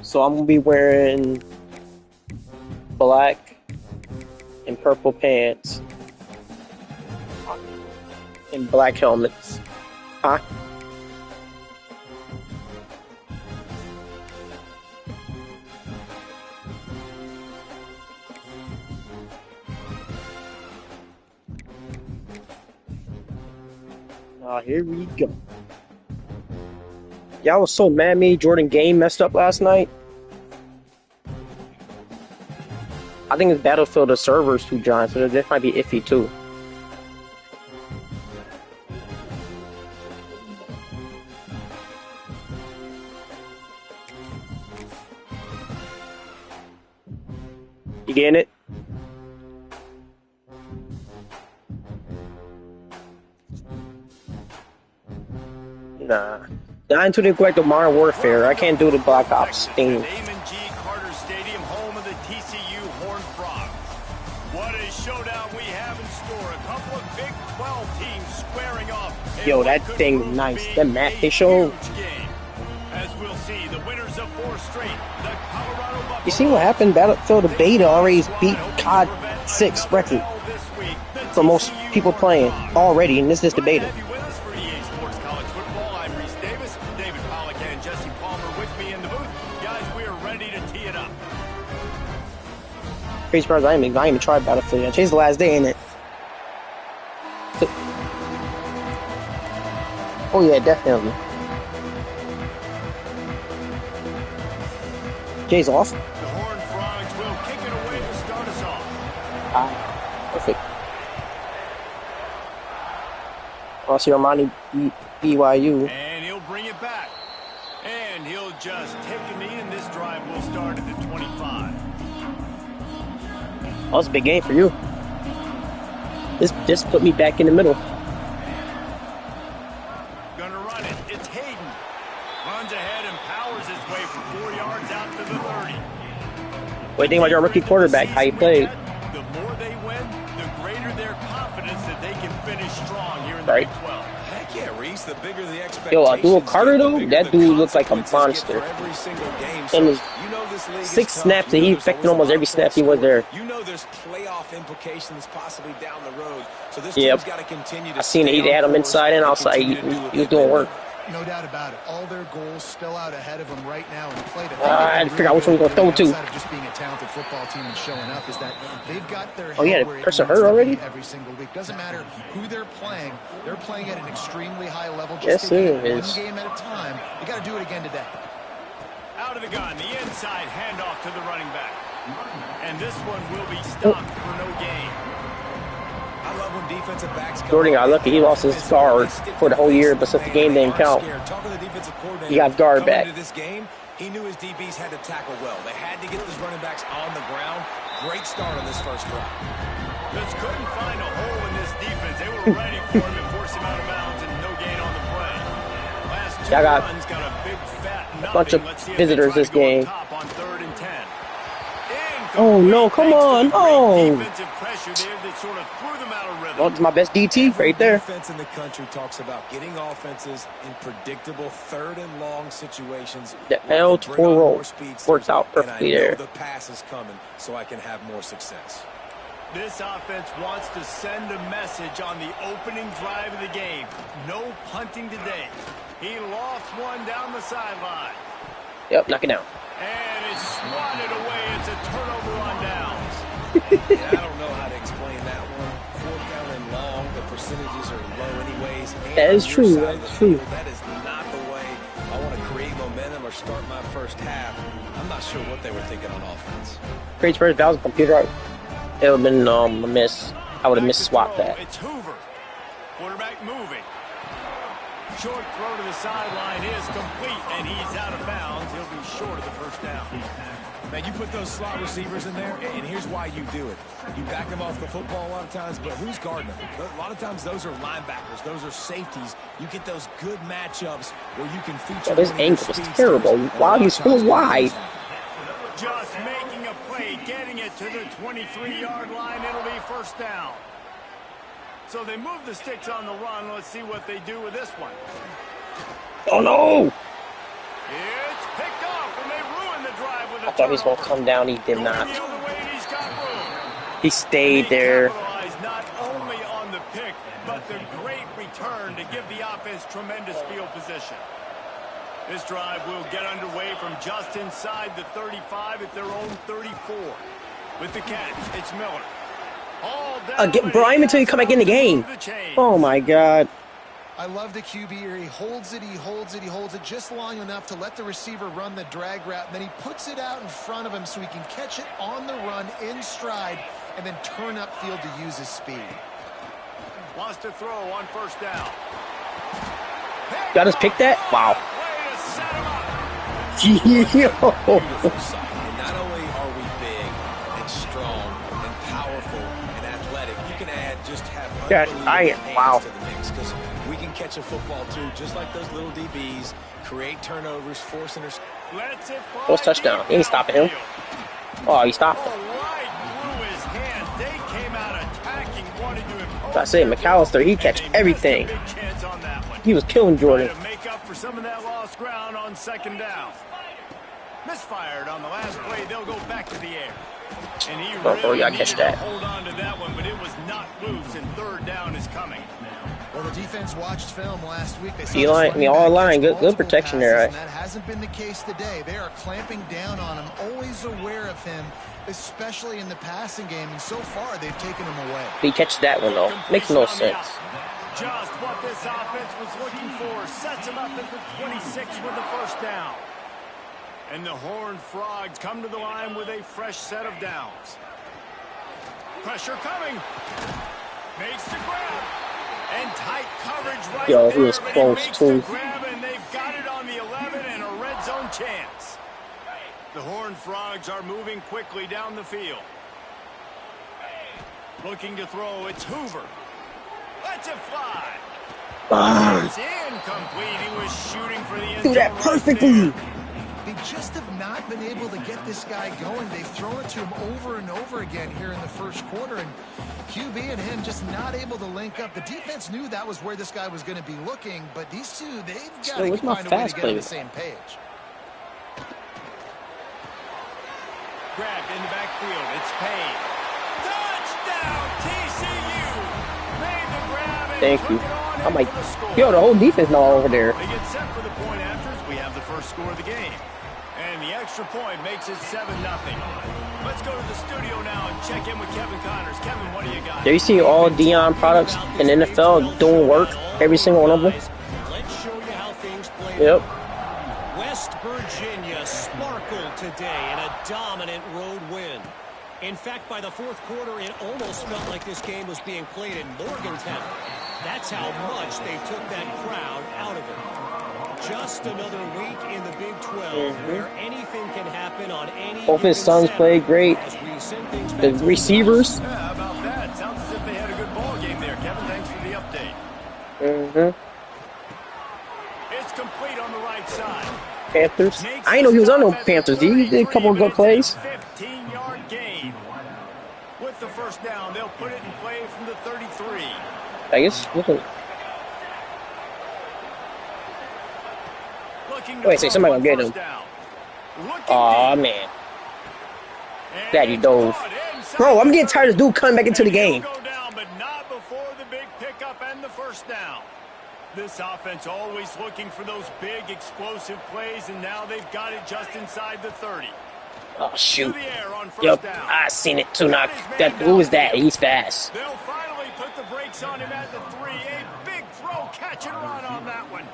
So I'm gonna be wearing black and purple pants and black helmets. Huh? Oh, here we go. Y'all was so mad at me. Jordan Game messed up last night. I think it's Battlefield the server's too giant, so this might be iffy too. You getting it? Nah. I ain't too quick to Modern Warfare. I can't do the Black Ops thing. Damon G. Carter Stadium, home of the TCU Horned Frogs. What a showdown we have in store. A couple of Big 12 teams squaring off. Yo, that thing nice. That map they showed. As we'll see, the winners of 4 straight. The Colorado Buffaloes. You see what happened? Battlefield the beta already beat COD 6 record for most people playing already, and this is the beta. Crazy part is I ain't even tried Battlefield yet. Today's the last day, ain't it? Oh yeah, definitely. Jay's off. The Horned Frogs will kick it away to start us off. Perfect. Also, Armani BYU. And he'll bring it back. And he'll just take a knee, and this drive will start at the 25. Oh, it's a big game for you. This put me back in the middle. Gonna run it. It's Hayden. Runs ahead and powers his way for 4 yards out to the 30. What do you think about your rookie quarterback? How you played? The more they win, the greater their confidence that they can finish strong here in the Right. Big 12. Heck yeah, Reese. The bigger the expectations. Yo, Abdul Carter though, that dude looks like a monster. And his 6 snaps that he affected almost every snap he was there. You know there's playoff implications possibly down the road. So this Yep. team's got to continue to I seen it. He had him inside and outside. He was doing work. No doubt about it. All their goals still out ahead of them right now in the play. I had to figure out which one we're going to throw to. Outside of just being a talented football team and showing up is that they've got their Oh, yeah, head the where it person needs hurt to be already? every single week. Doesn't matter who they're playing at an extremely high level. Yes, Just taking it it is. one game at a time. You got to do it again today. Out of the gun, the inside handoff to the running back. And this one will be stopped for no gain. I love when defensive backs come Jordan got lucky. He lost his guard for the whole year, but since the game didn't count, he got guard back. This game, he knew his DBs had to tackle well. They had to get these running backs on the ground. Great start on this first drive. Just couldn't find a hole in this defense. They were ready for him and forced him out of bounds, and no gain on the play. Last 2 Y'all got runs got a big fat a bunch of Let's see if they visitors try to this go on game. top on 3rd and 10. Oh, no, come on. Oh. Defensive pressure there that sort of threw them out of rhythm. Well, it's my best DT right there. Defense in the country talks about getting offenses in predictable 3rd and long situations. The where L they bring on Toro more speedsters, works out and perfectly I know there. the pass is coming, so I can have more success. This offense wants to send a message on the opening drive of the game. No punting today. He lost one down the sideline. Yep, knock it down. And it's swatted away. It's a turnover on downs. Yeah, I don't know how to explain that one. 4th down and long, the percentages are low anyways. That is And on true, your side that of is the true. field, that is not the way I want to create momentum or start my first first half, I'm not sure what they were thinking on offense. Crazy first, if that was a computer, it would have been a miss. I would have missed swap that. It's Hoover. Quarterback moving. Short throw to the sideline is complete, and he's out of bounds. He'll be short of the first down. Man, you put those slot receivers in there, and here's why you do it. You back them off the football a lot of times, but who's guarding them? A lot of times those are linebackers. Those are safeties. You get those good matchups where you can feature. Oh, this angle is terrible. Wow, he's still wide. Just making a play, getting it to the 23-yard line. It'll be first down. So they move the sticks on the run. Let's see what they do with this one. Oh, no. It's picked off, and they ruin the drive with a I thought he was going to come down. He did not. the other way, and he's got room. He stayed there. Capitalized not only on the pick, but the great return to give the offense tremendous field position. This drive will get underway from just inside the 35 at their own 34. With the catch, it's Miller. Get Brian until you come back in the game. Oh my God. I love the QB here. He holds it, he holds it, he holds it just long enough to let the receiver run the drag route. And then he puts it out in front of him so he can catch it on the run in stride and then turn upfield to use his speed. Wants to throw on first down. Y'all just picked that? Wow. Beautiful sight. And not only are we big and strong and powerful and athletic, you can add just have wow. to the mix because we can catch a football too, just like those little DBs, create turnovers, force interceptions. First touchdown. He ain't stopping him. Oh, he stopped him. I say McAllister, he catch everything. He was killing Jordan. To make up for some of that lost ground on second down. Misfired on the last play. They'll go back to the air. And he really y'all catch that. hold on to that one, but it was not loose, and third down is coming. Well, the defense watched film last week. They saw D-line, I mean, all line, good protection there. Right? And that hasn't been the case today. They are clamping down on him, always aware of him, especially in the passing game. And so far, they've taken him away. He catch that one though. Makes no sense. Just what this offense was looking for. Sets him up at the 26 with the first down. And the Horned Frogs come to the line with a fresh set of downs. Pressure coming. Makes the grab. And tight coverage right Yo, there. he was close too. Grab, and they've got it on the 11 and a red zone chance. The Horned Frogs are moving quickly down the field. Looking to throw, it's Hoover. Lets it fly. It's incomplete. He was shooting for the end Do that zone perfectly. right there. They just have not been able to get this guy going. They've thrown it to him over and over again here in the first quarter, and QB and him just not able to link up. The defense knew that was where this guy was going to be looking, but these two, they've got to find a way to get on the same page. Grabbed in the backfield. It's Payne. Touchdown, TCU. Made the grab and Thank you. took it on I'm in like, for the score. yo, the whole defense now over there. They get set for the point afters. We have the first score of the game. And the extra point makes it 7-0. Let's go to the studio now and check in with Kevin Connors. Kevin, what do you got? Do you see all Dion products in the NFL doing work? Every single one of them? Let's show you how things played. Yep. West Virginia sparkled today in a dominant road win. In fact, by the fourth quarter, it almost felt like this game was being played in Morgantown. That's how much they took that crowd out of it. Just another week in the Big 12 where anything can happen on any Both his sons played great. The receivers. Yeah, how about that? Sounds as if they had a good ball game there. Kevin, thanks for the update. It's complete on the right side. Panthers. I didn't know he was on the Panthers. He did a couple of good plays. 15-yard gain. With the first down, they'll put it in play from the 33. I guess. Wait, say somebody gonna get him. Aw, man. Glad you dove. Bro, I'm getting tired of this dude coming back into the game. But not before the big pickup and the first down. This offense always looking for those big explosive plays, and now they've got it just inside the 30. Oh, shoot. To the air on first Yep, down. I seen it too. Now, who is that? He's fast. They'll finally put the brakes on him at the 3. A big throw, catch and run on that one.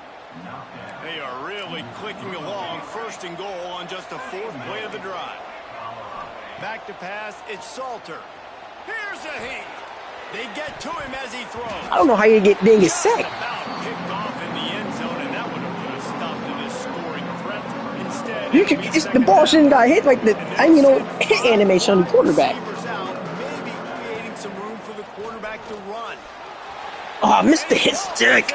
They are really clicking along. First and goal on just the 4th play of the drive. Back to pass, it's Salter. Here's a heat. They get to him as he throws. I don't know how you didn't get sacked. About picked off in the end zone, and that would have put a stop to this scoring threat. Instead, the ball shouldn't got hit like the hit animation on the quarterback. Out, maybe creating some room for the quarterback to run. Oh, I missed the hit stick.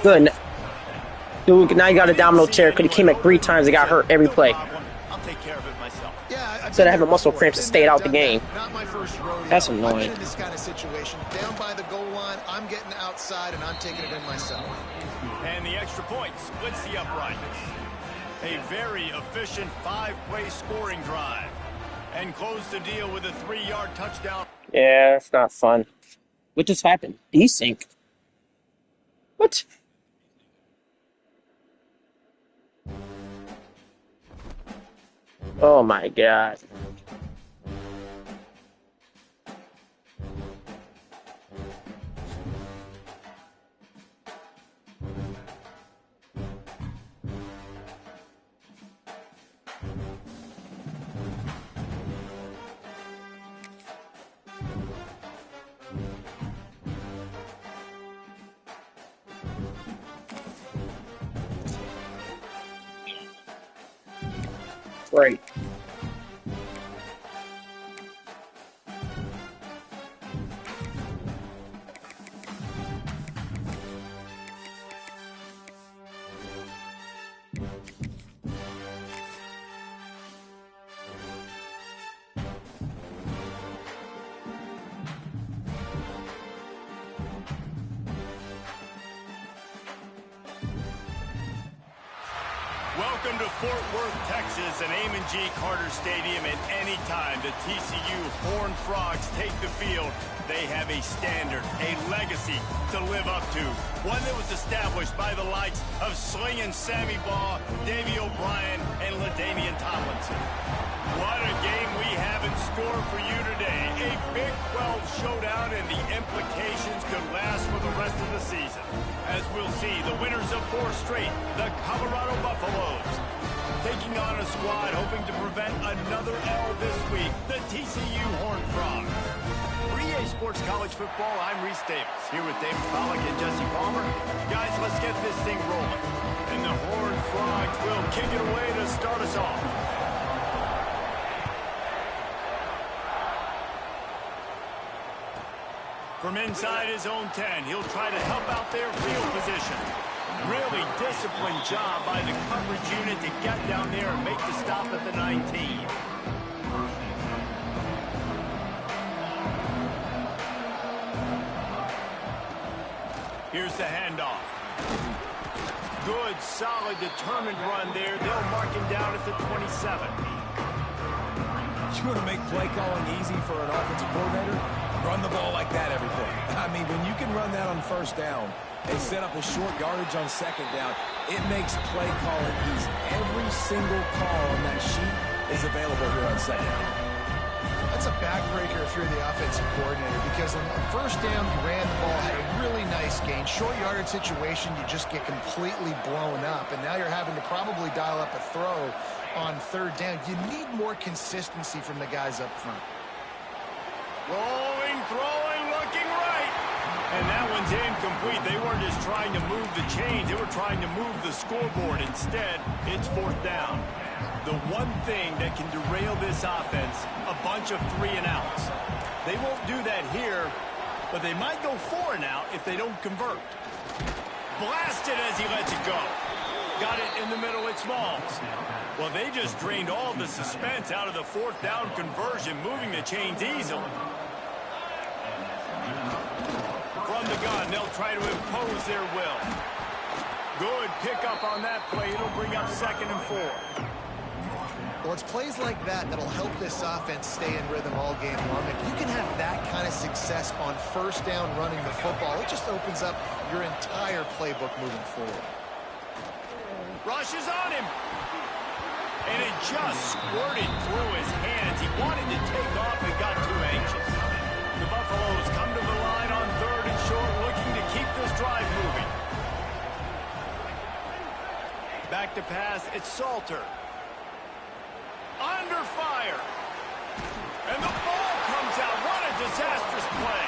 Good. Dude, now you got a domino chair because he came back 3 times and got hurt every play. I'll take care of it myself. Yeah, Instead of having muscle cramps and stayed out the game. Not my first rodeo. That's annoying. I've been in this kind of situation. Down by the goal line, I'm getting outside and I'm taking it in myself. And the extra point splits the uprights. A very efficient 5-play scoring drive. And close the deal with a 3-yard touchdown. Yeah, it's not fun. What just happened? Desync. What? Oh my god. Great. Welcome to Fort Worth, Texas, and Amon G. Carter Stadium. And anytime the TCU Horned Frogs take the field, they have a standard, a legacy to live up to. One that was established by the likes of Slingin' Sammy Baugh, Davey O'Brien, and LaDainian Tomlinson. What a game we have in store for you today. A Big 12 showdown, and the implications could last for the rest of the season. As we'll see, the winners of 4 straight, the Colorado Buffaloes, taking on a squad hoping to prevent another L this week, the TCU Horned Frogs. For EA Sports College Football, I'm Reese Davis, here with David Pollack and Jesse Palmer. Guys, let's get this thing rolling. And the Horned Frogs will kick it away to start us off. From inside his own 10, he'll try to help out their field position. Really disciplined job by the coverage unit to get down there and make the stop at the 19. Here's the handoff. Good, solid, determined run there. They'll mark him down at the 27. You want to make play calling easy for an offensive coordinator? Run the ball like that every play. I mean, when you can run that on first down and set up a short yardage on second down, it makes play calling easy. Every single call on that sheet is available here on second down. That's a backbreaker if you're the offensive coordinator, because on the first down, you ran the ball, had a really nice gain. Short yardage situation, you just get completely blown up, and now you're having to probably dial up a throw on third down. You need more consistency from the guys up front. Rolling, throwing, looking right. And that one's incomplete. They weren't just trying to move the chains. They were trying to move the scoreboard. Instead, it's 4th down. The one thing that can derail this offense, a bunch of 3-and-outs. They won't do that here, but they might go 4-and-out if they don't convert. Blasted as he lets it go. Got it in the middle at Smalls. Well, they just drained all the suspense out of the 4th down conversion, moving the chains easily. From the gun, they'll try to impose their will. Good pickup on that play. It'll bring up 2nd and 4. Well, it's plays like that that'll help this offense stay in rhythm all game long. If you can have that kind of success on first down running the football, it just opens up your entire playbook moving forward. Rushes on him. And it just squirted through his hands. He wanted to take off and got too anxious. The Buffaloes come to the line on 3rd and short, looking to keep this drive Back to pass. It's Salter. Under fire. And the ball comes out. What a disastrous play.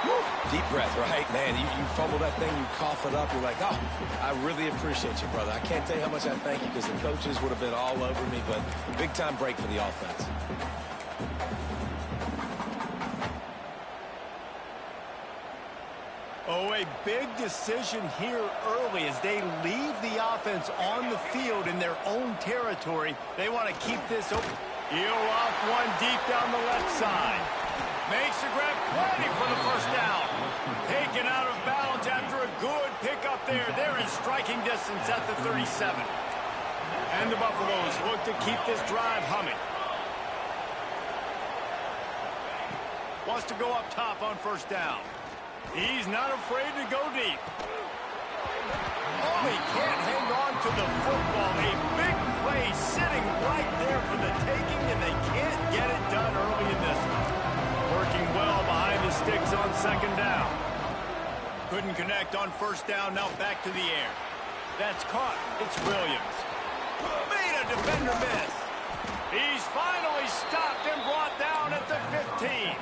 Woo. Deep breath, right? Man, you fumble that thing, you cough it up. You're like, oh, I really appreciate you, brother. I can't tell you how much I thank you because the coaches would have been all over me, but big-time break for the offense. Oh, a big decision here early as they leave the offense on the field in their own territory. They want to keep this open. He'll off one deep down the left side. Makes the grab, plenty for the first down. Taken out of bounds after a good pickup there. They're in striking distance at the 37. And the Buffaloes look to keep this drive humming. Wants to go up top on first down. He's not afraid to go deep. Oh, he can't hang on to the football. A big play sitting right there for the taking, and they can't get it done early in this one. Working well behind the sticks on second down. Couldn't connect on first down, now back to the air. That's caught. It's Williams. Made a defender miss. He's finally stopped and brought down at the 15.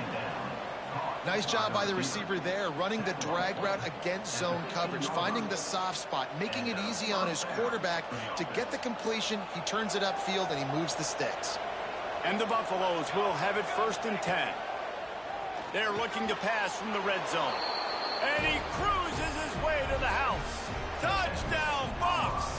Nice job by the receiver there, running the drag route against zone coverage, finding the soft spot, making it easy on his quarterback to get the completion. He turns it upfield, and he moves the sticks. And the Buffaloes will have it 1st and 10. They're looking to pass from the red zone. And he cruises his way to the house. Touchdown, Buffs!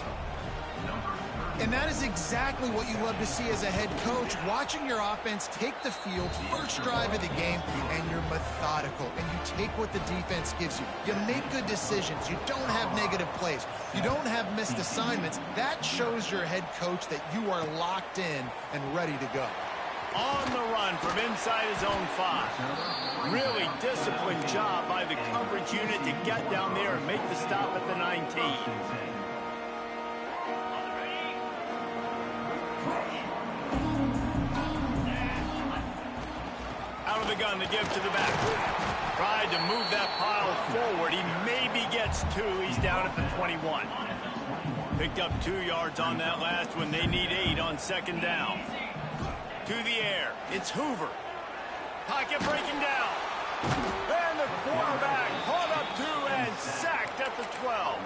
And that is exactly what you love to see as a head coach, watching your offense take the field, first drive of the game, and you're methodical, and you take what the defense gives you. You make good decisions. You don't have negative plays. You don't have missed assignments. That shows your head coach that you are locked in and ready to go. On the run from inside his own 5. Really disciplined job by the coverage unit to get down there and make the stop at the 19. Out of the gun to give to the back. Tried to move that pile forward. He maybe gets 2. He's down at the 21. Picked up 2 yards on that last one. They need 8 on second down. To the air. It's Hoover. Pocket breaking down. And the quarterback caught up 2 and sacked at the 12.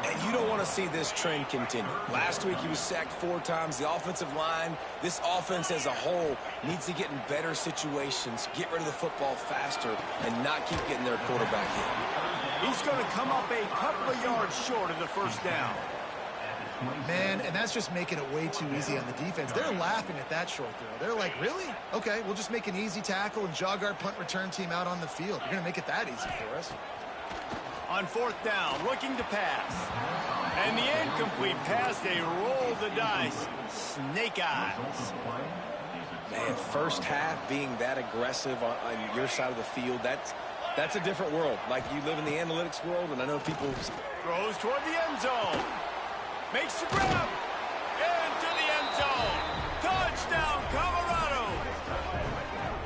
And you don't want to see this trend continue. Last week he was sacked 4 times. The offensive line, this offense as a whole, needs to get in better situations, get rid of the football faster, and not keep getting their quarterback hit. He's going to come up a couple of yards short of the first down. Man, and that's just making it way too easy on the defense. They're laughing at that short throw. They're like, really? Okay, we'll just make an easy tackle and jog our punt return team out on the field. You're going to make it that easy for us. On fourth down, looking to pass. And the incomplete pass, they roll the dice. Snake eyes. Man, first half being that aggressive on your side of the field, that's a different world. Like, you live in the analytics world, and I know people... Throws toward the end zone. Makes the grab. Into the end zone. Touchdown, Colorado.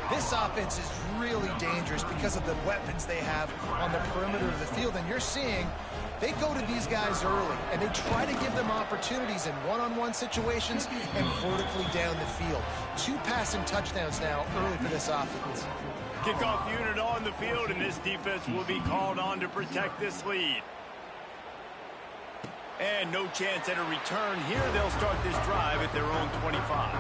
This offense is really dangerous because of the weapons they have on the perimeter of the field. And you're seeing they go to these guys early, and they try to give them opportunities in one-on-one situations and vertically down the field. 2 passing touchdowns now early for this offense. Kickoff unit on the field, and this defense will be called on to protect this lead. And no chance at a return here. They'll start this drive at their own 25.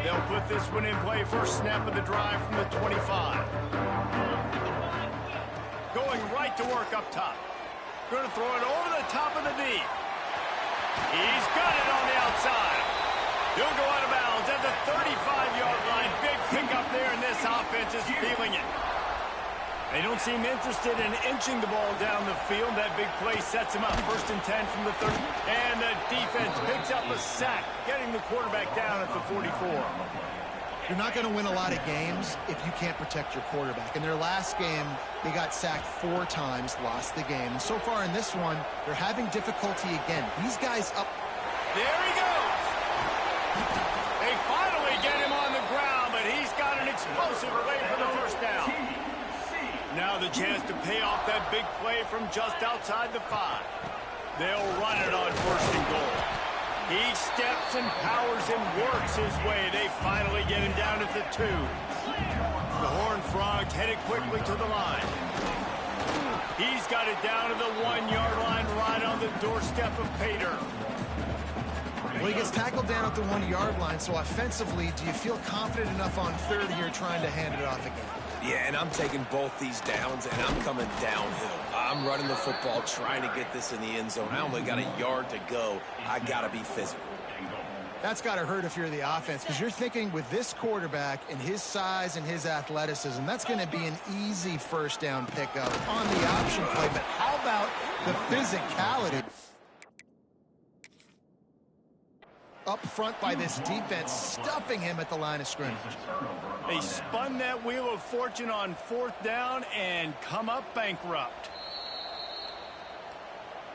They'll put this one in play. First snap of the drive from the 25. Going right to work up top. Going to throw it over the top of the D. He's got it on the outside. He'll go out of bounds at the 35-yard line. Big pickup there, and this offense is feeling it. They don't seem interested in inching the ball down the field. That big play sets him up. 1st and 10 from the 30. And the defense picks up a sack, getting the quarterback down at the 44. You're not going to win a lot of games if you can't protect your quarterback. In their last game, they got sacked 4 times, lost the game. And so far in this one, they're having difficulty again. These guys up. There he goes. A explosive play for the first down. Now the chance to pay off that big play from just outside the 5. They'll run it on 1st and goal. He steps and powers and works his way. They finally get him down at the 2. The Horned Frogs headed quickly to the line. He's got it down to the 1-yard line right on the doorstep of Pater. Well, he gets tackled down at the 1-yard line, so offensively, do you feel confident enough on 3rd here trying to hand it off again? Yeah, and I'm taking both these downs, and I'm coming downhill. I'm running the football, trying to get this in the end zone. I only got a yard to go. I got to be physical. That's got to hurt if you're the offense, because you're thinking with this quarterback and his size and his athleticism, that's going to be an easy 1st down pickup on the option play. But how about the physicality up front by this defense, stuffing him at the line of scrimmage? They spun that wheel of fortune on 4th down and come up bankrupt.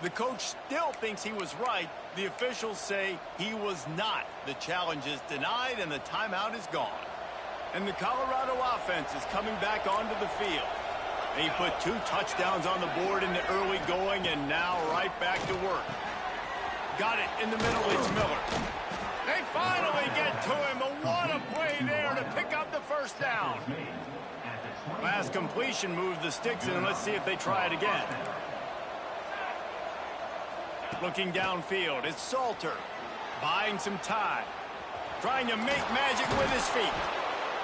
The coach still thinks he was right. The officials say he was not. The challenge is denied and the timeout is gone. And the Colorado offense is coming back onto the field. They put 2 touchdowns on the board in the early going and now right back to work. Got it in the middle, it's Miller. They finally get to him, but what a play there to pick up the 1st down. Last completion moved the sticks in. Let's see if they try it again. Looking downfield, it's Salter. Buying some time. Trying to make magic with his feet.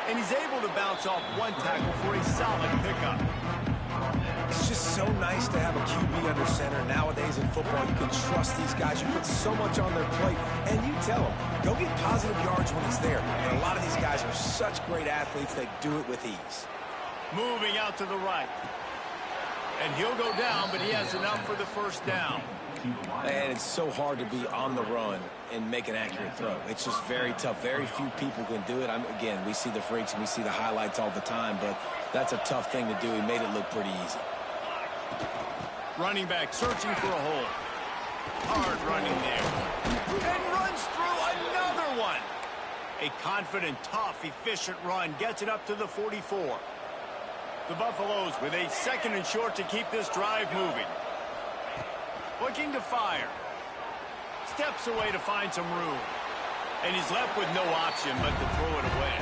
And he's able to bounce off 1 tackle for a solid pickup. It's just so nice to have a QB under center. Nowadays in football, you can trust these guys. You put so much on their plate, and you tell them, go get positive yards when he's there. And a lot of these guys are such great athletes, they do it with ease. Moving out to the right. And he'll go down, but he has enough for the 1st down. And it's so hard to be on the run and make an accurate throw. It's just very tough. Very few people can do it. Again, we see the freaks and we see the highlights all the time, but that's a tough thing to do. He made it look pretty easy. Running back searching for a hole. Hard running there. And runs through another one. A confident, tough, efficient run gets it up to the 44. The Buffaloes with a 2nd and short to keep this drive moving. Looking to fire. Steps away to find some room. And he's left with no option but to throw it away.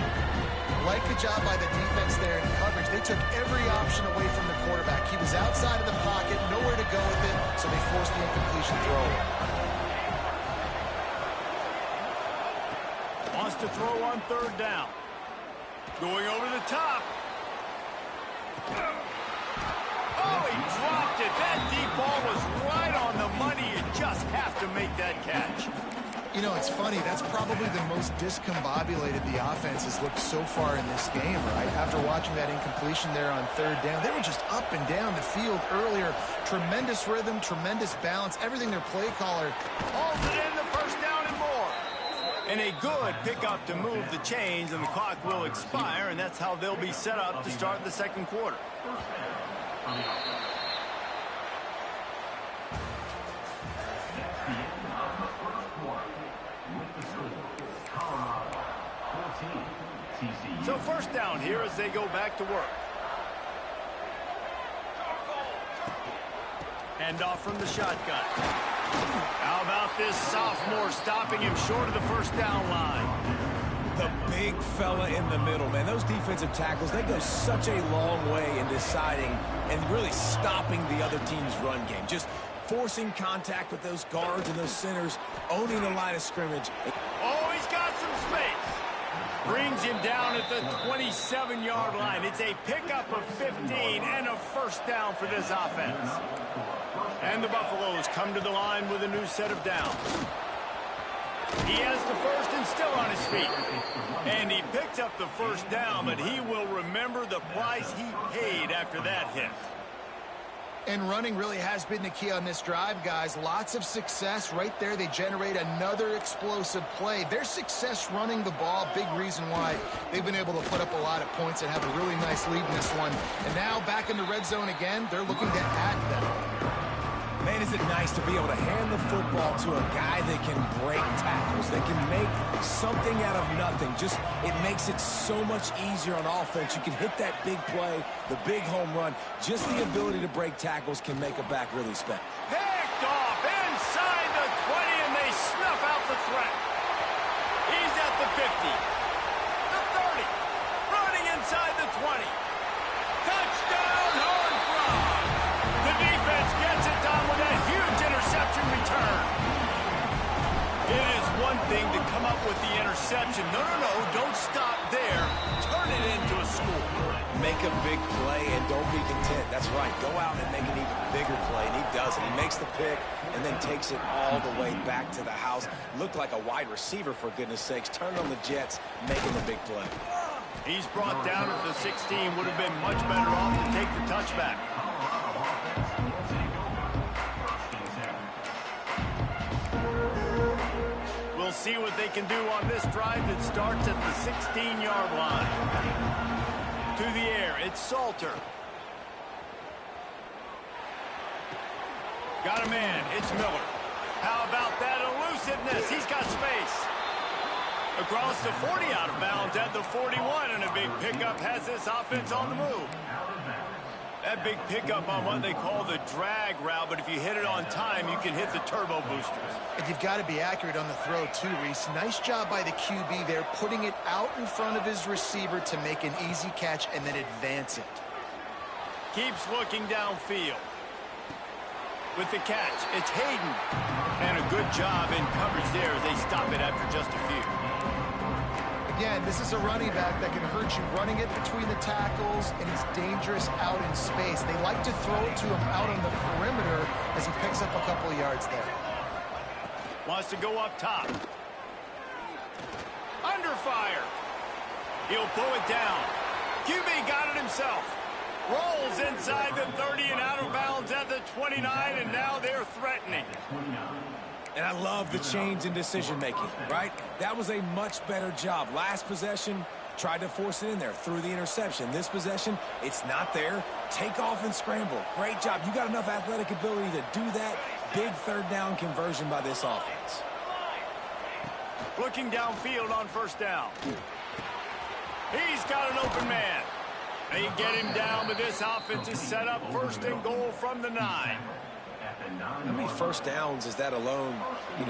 Like the job by the defense there in coverage. They took every option away from the quarterback. He was outside of the pocket, nowhere to go with it, so they forced the incompletion throw. Wants to throw on 3rd down. Going over the top. Oh, he dropped it. That deep ball was right on the money. You just have to make that catch. You know, it's funny. That's probably the most discombobulated the offense has looked so far in this game, right? After watching that incompletion there on 3rd down, they were just up and down the field earlier. Tremendous rhythm, tremendous balance, everything their play caller. Holds it in, the 1st down and more. And a good pickup to move the chains, and the clock will expire, and that's how they'll be set up to start the 2nd quarter. So 1st down here as they go back to work. Handoff from the shotgun. How about this sophomore stopping him short of the 1st down line? The big fella in the middle, man. Those defensive tackles, they go such a long way in deciding and really stopping the other team's run game. Just forcing contact with those guards and those centers, owning the line of scrimmage. Oh, he's got some space. Brings him down at the 27-yard line. It's a pickup of 15 and a 1st down for this offense. And the Buffaloes come to the line with a new set of downs. He has the 1st and still on his feet. And he picked up the 1st down, but he will remember the price he paid after that hit. And running really has been the key on this drive, guys. Lots of success right there. They generate another explosive play. Their success running the ball, big reason why they've been able to put up a lot of points and have a really nice lead in this one. And now back in the red zone again, they're looking to add them. Man, is it nice to be able to hand the football to a guy that can break tackles, that can make something out of nothing. Just, it makes it so much easier on offense. You can hit that big play, the big home run. Just the ability to break tackles can make a back really spec. Picked off inside the 20, and they snuff out the threat. He's at the 50, the 30, running inside the 20. Touchdown, Horned Frogs! The defense gets it done with a huge interception return. It is one thing to come up with the interception. No, don't stop there. Turn it into a score. Make a big play and don't be content. That's right. Go out and make an even bigger play, and he does it. He makes the pick and then takes it all the way back to the house. Looked like a wide receiver, for goodness sakes. Turned on the Jets, making the big play. He's brought down at the 16. Would have been much better off to take the touchback. We'll see what they can do on this drive that starts at the 16-yard line. To the air, it's Salter. Got a man, it's Miller. How about that elusiveness? He's got space. Across the 40, out of bounds at the 41, and a big pickup has this offense on the move. That big pickup on what they call the drag route, but if you hit it on time, you can hit the turbo boosters. And you've got to be accurate on the throw, too, Reese. Nice job by the QB there, putting it out in front of his receiver to make an easy catch and then advance it. Keeps looking downfield. With the catch, it's Hayden. And a good job in coverage there as they stop it after just a few. Again, this is a running back that can hurt you running it between the tackles, and he's dangerous out in space. They like to throw it to him out on the perimeter as he picks up a couple of yards there. Wants to go up top. Under fire. He'll pull it down. QB got it himself. Rolls inside the 30 and out of bounds at the 29, and now they're threatening. And I love the change in decision-making, right? That was a much better job. Last possession, tried to force it in there, threw the interception. This possession, it's not there. Take off and scramble. Great job. You got enough athletic ability to do that. Big third down conversion by this offense. Looking downfield on first down. He's got an open man. They get him down, but this offense is set up first and goal from the 9. How many first downs is that alone,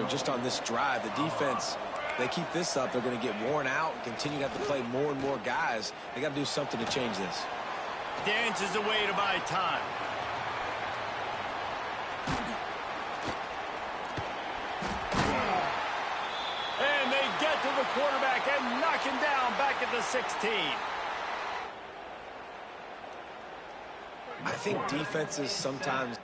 just on this drive? The defense, they keep this up, they're going to get worn out and continue to have to play more and more guys. They got to do something to change this. Dances away to buy time. And they get to the quarterback and knock him down back at the 16. I think defenses sometimes...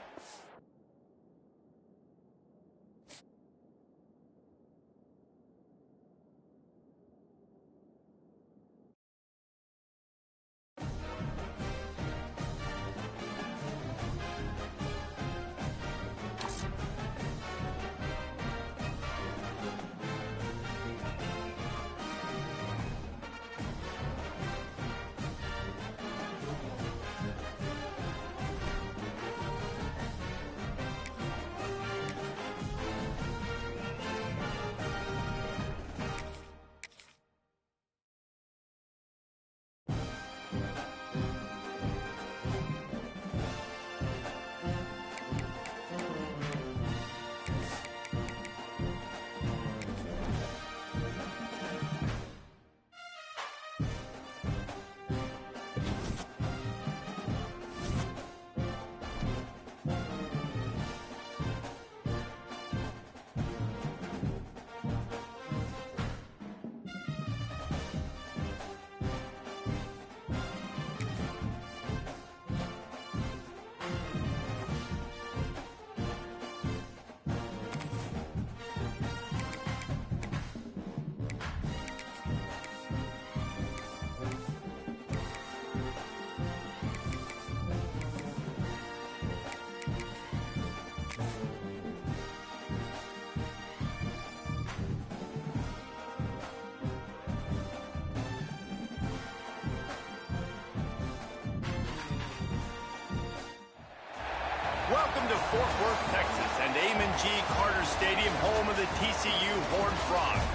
Welcome to Fort Worth, Texas, and Amon G. Carter Stadium, home of the TCU Horned Frogs.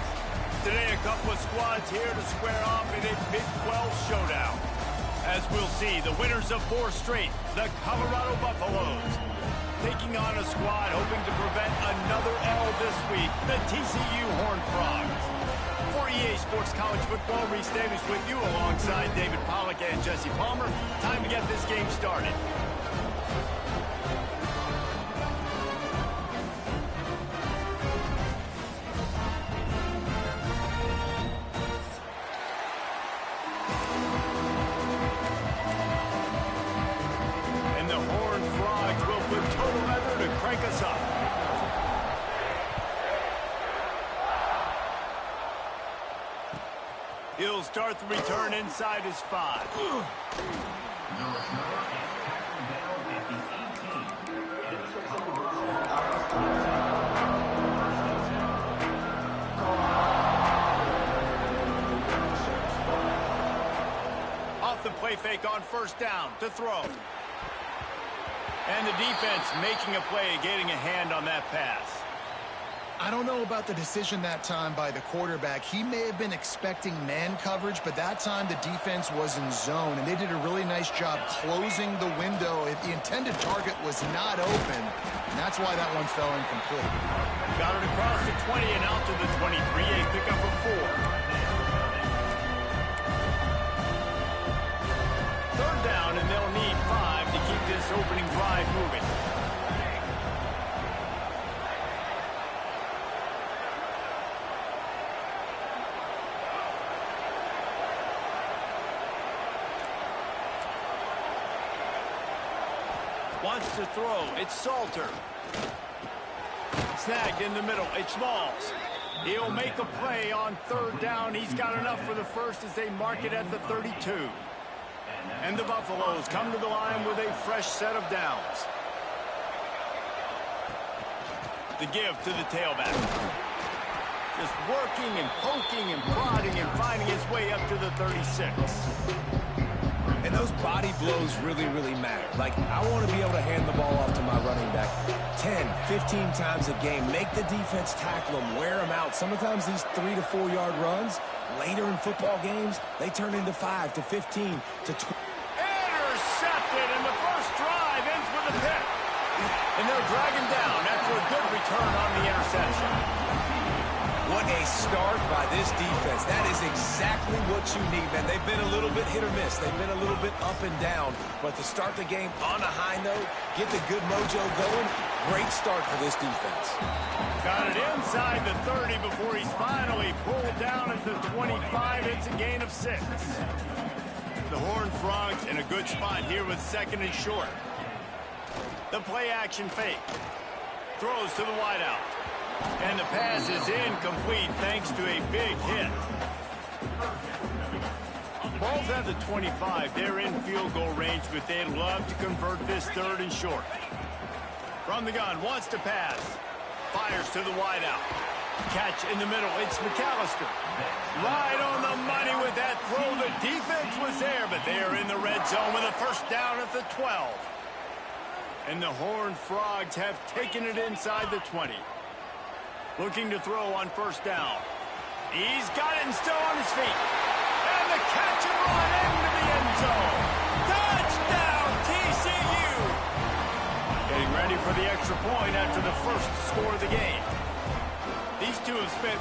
Today, a couple of squads here to square off in a Big 12 showdown. As we'll see, the winners of 4 straight, the Colorado Buffaloes, taking on a squad hoping to prevent another L this week, the TCU Horned Frogs. For EA Sports College Football, Reese Davis with you alongside David Pollack and Jesse Palmer. Time to get this game started. And the Horned Frogs will put total leather to crank us up. He'll start the return inside his 5. Off the play fake on first down to throw. And the defense making a play, getting a hand on that pass. I don't know about the decision that time by the quarterback. He may have been expecting man coverage, but that time the defense was in zone, and they did a really nice job closing the window. The intended target was not open, and that's why that one fell incomplete. Got it across the 20 and out to the 23, a pickup of 4. Third down, and they'll need 5 to keep this opening drive moving. Wants to throw. It's Salter. Snagged in the middle. It's Smalls. He'll make a play on third down. He's got enough for the first as they mark it at the 32. And the Buffaloes come to the line with a fresh set of downs. The give to the tailback. Just working and poking and prodding and finding his way up to the 36. And those body blows really, really matter. Like, I want to be able to hand the ball off to my running back 10, 15 times a game. Make the defense tackle them, wear them out. Sometimes these 3 to 4 yard runs, later in football games, they turn into 5 to 15 to 20. Intercepted, and the first drive ends with a pick. And they'll drag him down after a good return on the interception. What a start by this defense. That is exactly what you need, man. They've been a little bit hit or miss. They've been a little bit up and down. But to start the game on a high note, get the good mojo going, great start for this defense. Got it inside the 30 before he's finally pulled down at the 25. It's a gain of 6. The Horned Frogs in a good spot here with second and short. The play action fake. Throws to the wideout. And the pass is incomplete thanks to a big hit. Ball's at the 25. They're in field goal range, but they'd love to convert this third and short. From the gun, wants to pass. Fires to the wideout. Catch in the middle. It's McAllister. Right on the money with that throw. The defense was there, but they are in the red zone with a first down at the 12. And the Horned Frogs have taken it inside the 20. Looking to throw on first down. He's got it and still on his feet. And the catch and run into the end zone. Touchdown, TCU! Getting ready for the extra point after the first score of the game. These two have spent,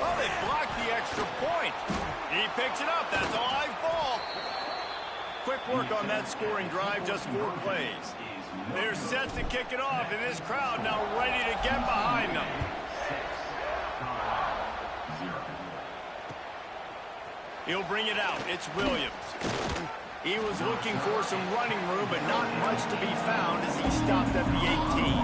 well, they blocked the extra point. He picks it up. That's a live ball. Quick work on that scoring drive, just 4 plays. They're set to kick it off, and this crowd now ready to get behind them. He'll bring it out. It's Williams. He was looking for some running room, but not much to be found as he stopped at the 18.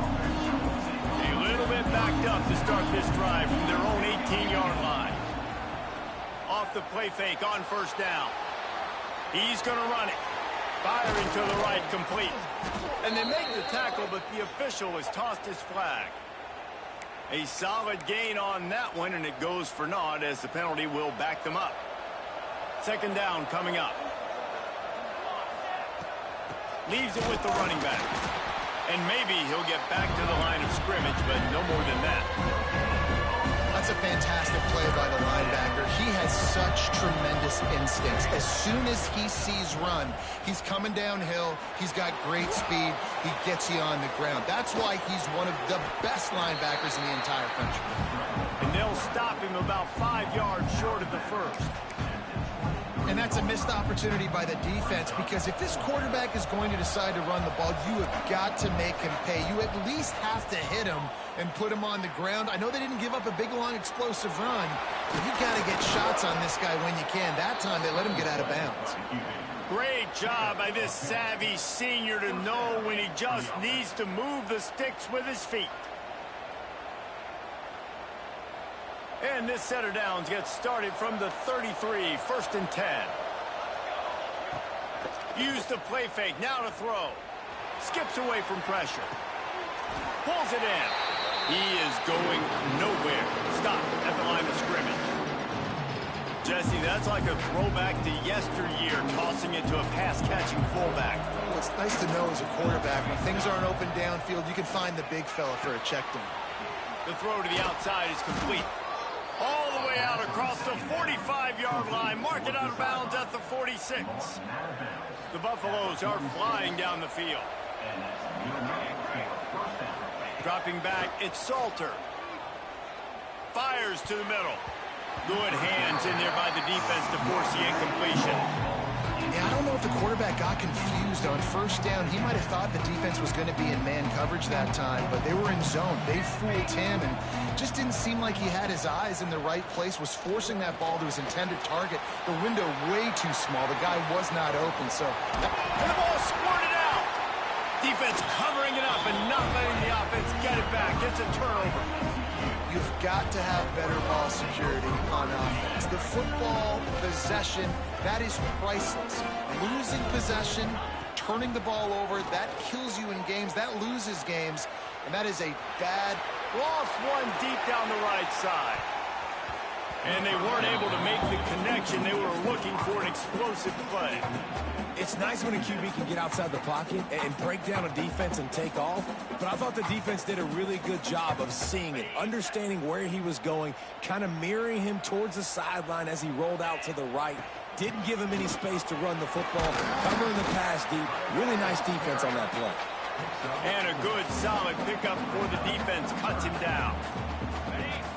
A little bit backed up to start this drive from their own 18-yard line. Off the play fake on first down. He's going to run it. Firing to the right, complete. And they make the tackle, but the official has tossed his flag. A solid gain on that one, and it goes for naught as the penalty will back them up. Second down coming up. Leaves it with the running back. And maybe he'll get back to the line of scrimmage, but no more than that. That's a fantastic play by the linebacker. He has such tremendous instincts. As soon as he sees run, he's coming downhill. He's got great speed. He gets you on the ground. That's why he's one of the best linebackers in the entire country. And they'll stop him about 5 yards short of the first. And that's a missed opportunity by the defense, because if this quarterback is going to decide to run the ball, you have got to make him pay. You at least have to hit him and put him on the ground. I know they didn't give up a big, long, explosive run, but you got to get shots on this guy when you can. That time, they let him get out of bounds. Great job by this savvy senior to know when he just needs to move the sticks with his feet. And this set of downs gets started from the 33, 1st and 10. Use the play fake, now to throw. Skips away from pressure. Pulls it in. He is going nowhere. Stop at the line of scrimmage. Jesse, that's like a throwback to yesteryear, tossing it to a pass-catching fullback. Well, it's nice to know as a quarterback, when things aren't open downfield, you can find the big fella for a check down. The throw to the outside is complete. All the way out across the 45-yard line. Mark it out of bounds at the 46. The Buffaloes are flying down the field. Dropping back, it's Salter. Fires to the middle. Good hands in there by the defense to force the incompletion. Yeah, I don't know if the quarterback got confused on 1st down. He might have thought the defense was going to be in man coverage that time, but they were in zone. They fooled him and just didn't seem like he had his eyes in the right place, was forcing that ball to his intended target. The window way too small. The guy was not open, so... And the ball squirted out! Defense covering it up and not letting the offense get it back. It's a turnover. You've got to have better ball security on offense. The football possession, that is priceless. Losing possession, turning the ball over, that kills you in games, that loses games, and that is a bad... Lost one deep down the right side. And they weren't able to make the connection. They were looking for an explosive play. It's nice when a QB can get outside the pocket and break down a defense and take off, but I thought the defense did a really good job of seeing it, understanding where he was going, kind of mirroring him towards the sideline as he rolled out to the right. Didn't give him any space to run the football, covering the pass deep. Really nice defense on that play. And a good, solid pickup for the defense. Cuts him down.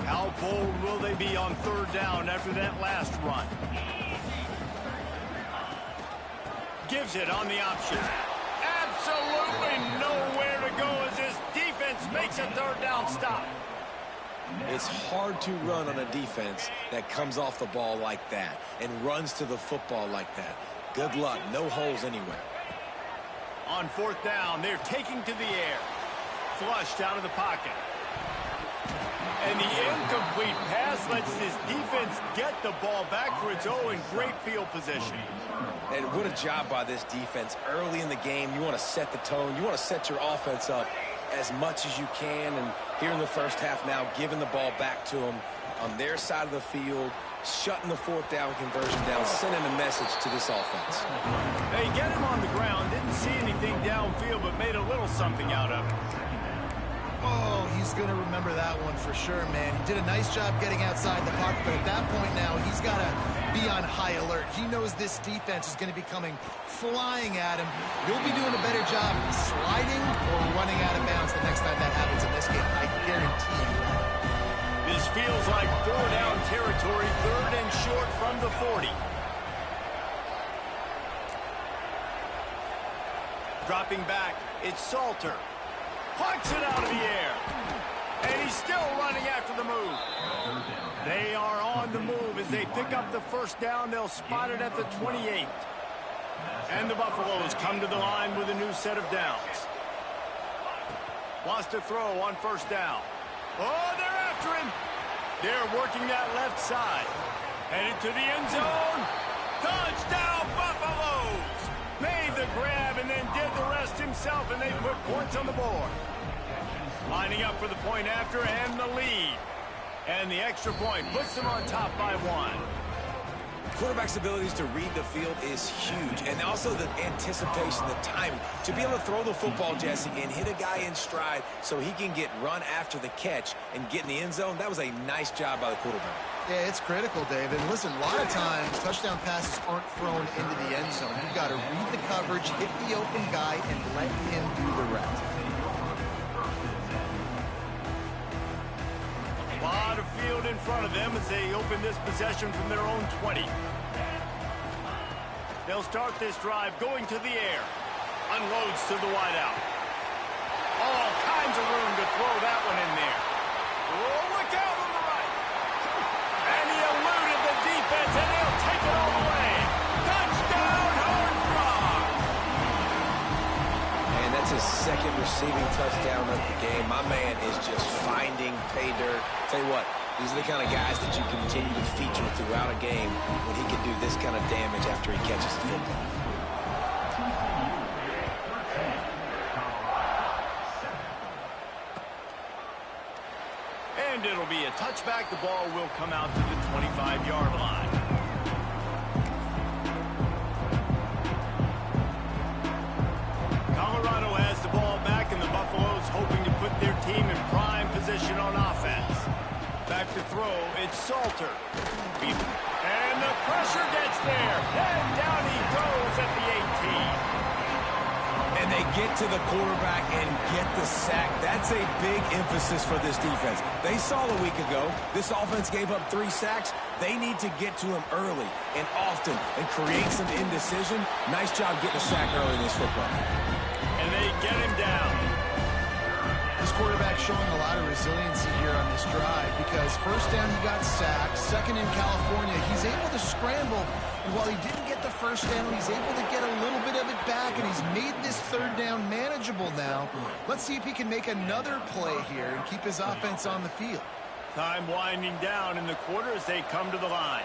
How bold will they be on 3rd down after that last run? Gives it on the option. Absolutely nowhere to go as this defense makes a 3rd down stop. It's hard to run on a defense that comes off the ball like that and runs to the football like that. Good luck. No holes anywhere. On 4th down, they're taking to the air. Flushed out of the pocket. And the incomplete pass lets this defense get the ball back for its own. Great field position. And what a job by this defense. Early in the game, you want to set the tone. You want to set your offense up as much as you can. And here in the first half now, giving the ball back to them on their side of the field, shutting the 4th down conversion down, sending a message to this offense. They get him on the ground. Didn't see anything downfield, but made a little something out of it. Oh, he's going to remember that one for sure, man. He did a nice job getting outside the pocket, but at that point now, he's got to be on high alert. He knows this defense is going to be coming flying at him. He'll be doing a better job sliding or running out of bounds the next time that happens in this game. I guarantee you that. This feels like 4-down territory, 3rd and short from the 40. Dropping back, it's Salter. Plucks it out of the air. And he's still running after the move. They are on the move as they pick up the 1st down. They'll spot it at the 28. And the Buffaloes come to the line with a new set of downs. Wants to throw on 1st down. Oh, they're after him. They're working that left side. Headed to the end zone. Touchdown, Buffaloes! Made the grab and then did the rest himself, and they put points on the board. Lining up for the point after and the lead. And the extra point puts them on top by 1. Quarterback's abilities to read the field is huge, and also the anticipation, the timing. To be able to throw the football, Jesse, and hit a guy in stride so he can get run after the catch and get in the end zone, that was a nice job by the quarterback. Yeah, it's critical, David. And listen, a lot of times touchdown passes aren't thrown into the end zone. You've got to read the coverage, hit the open guy, and let him do the rest. A lot of field in front of them as they open this possession from their own 20. They'll start this drive going to the air. Unloads to the wideout. All kinds of room to throw that one in there. Oh, look out on the right. And he eluded the defense, and he'll take it all the way. Touchdown, Horned Frog. And that's his second receiving touchdown of the game. My man is just finding pay dirt. Tell you what, these are the kind of guys that you continue to feature throughout a game when he can do this kind of damage after he catches the football. And it'll be a touchback. The ball will come out to the 25-yard line. Colorado has the ball back, and the Buffaloes hoping to put their team in prime position on offense. Back to throw, it's Salter. And the pressure gets there. And down he goes at the 18. And they get to the quarterback and get the sack. That's a big emphasis for this defense. They saw a week ago, this offense gave up 3 sacks. They need to get to him early and often and create some indecision. Nice job getting a sack early in this football. And they get him down. This quarterback showing a lot of resiliency here on this drive because first down he got sacked, second in California, he's able to scramble, and while he didn't get the first down, he's able to get a little bit of it back, and he's made this third down manageable now. Let's see if he can make another play here and keep his offense on the field. Time winding down in the quarter as they come to the line.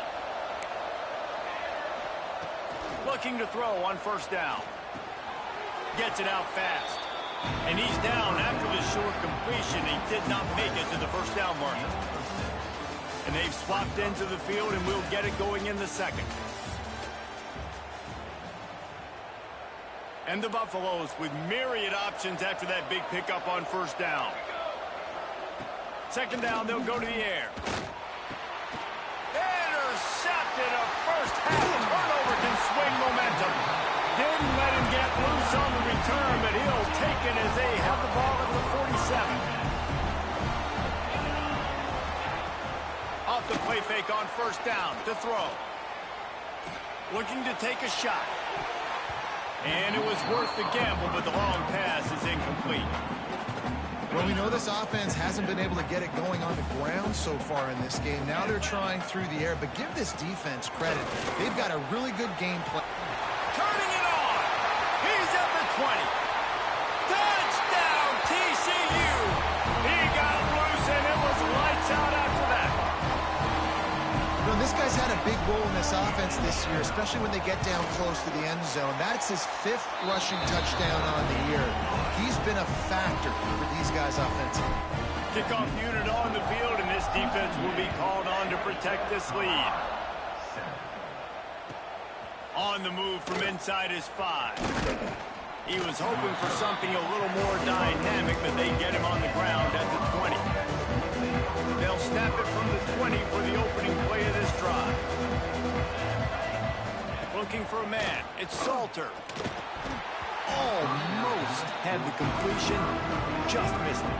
Looking to throw on first down. Gets it out fast. And he's down after the short completion. He did not make it to the first down marker. And they've swapped into the field, and we'll get it going in the second. And the Buffaloes with myriad options after that big pickup on first down. Second down, they'll go to the air. Intercepted. A first half turnover can swing momentum. Didn't let him get loose on the return, but he'll take it as they have the ball at the 47. Off the play fake on first down to throw. Looking to take a shot. And it was worth the gamble, but the long pass is incomplete. Well, we know this offense hasn't been able to get it going on the ground so far in this game. Now they're trying through the air, but give this defense credit. They've got a really good game plan. Turning it on. He's at the 20. Touchdown, TCU. He got loose, and it was lights out after that. You know, this guy's had a big role in this offense this year, especially when they get down close to the end zone. That's his 5th rushing touchdown on the year. He's been a factor for these guys offensively. Kickoff unit on the field, and this defense will be called on to protect this lead. On the move from inside his 5. He was hoping for something a little more dynamic, but they get him on the ground at the 20. They'll snap it from the 20 for the opening play of this drive. Looking for a man. It's Salter. Almost had the completion. Just missed it.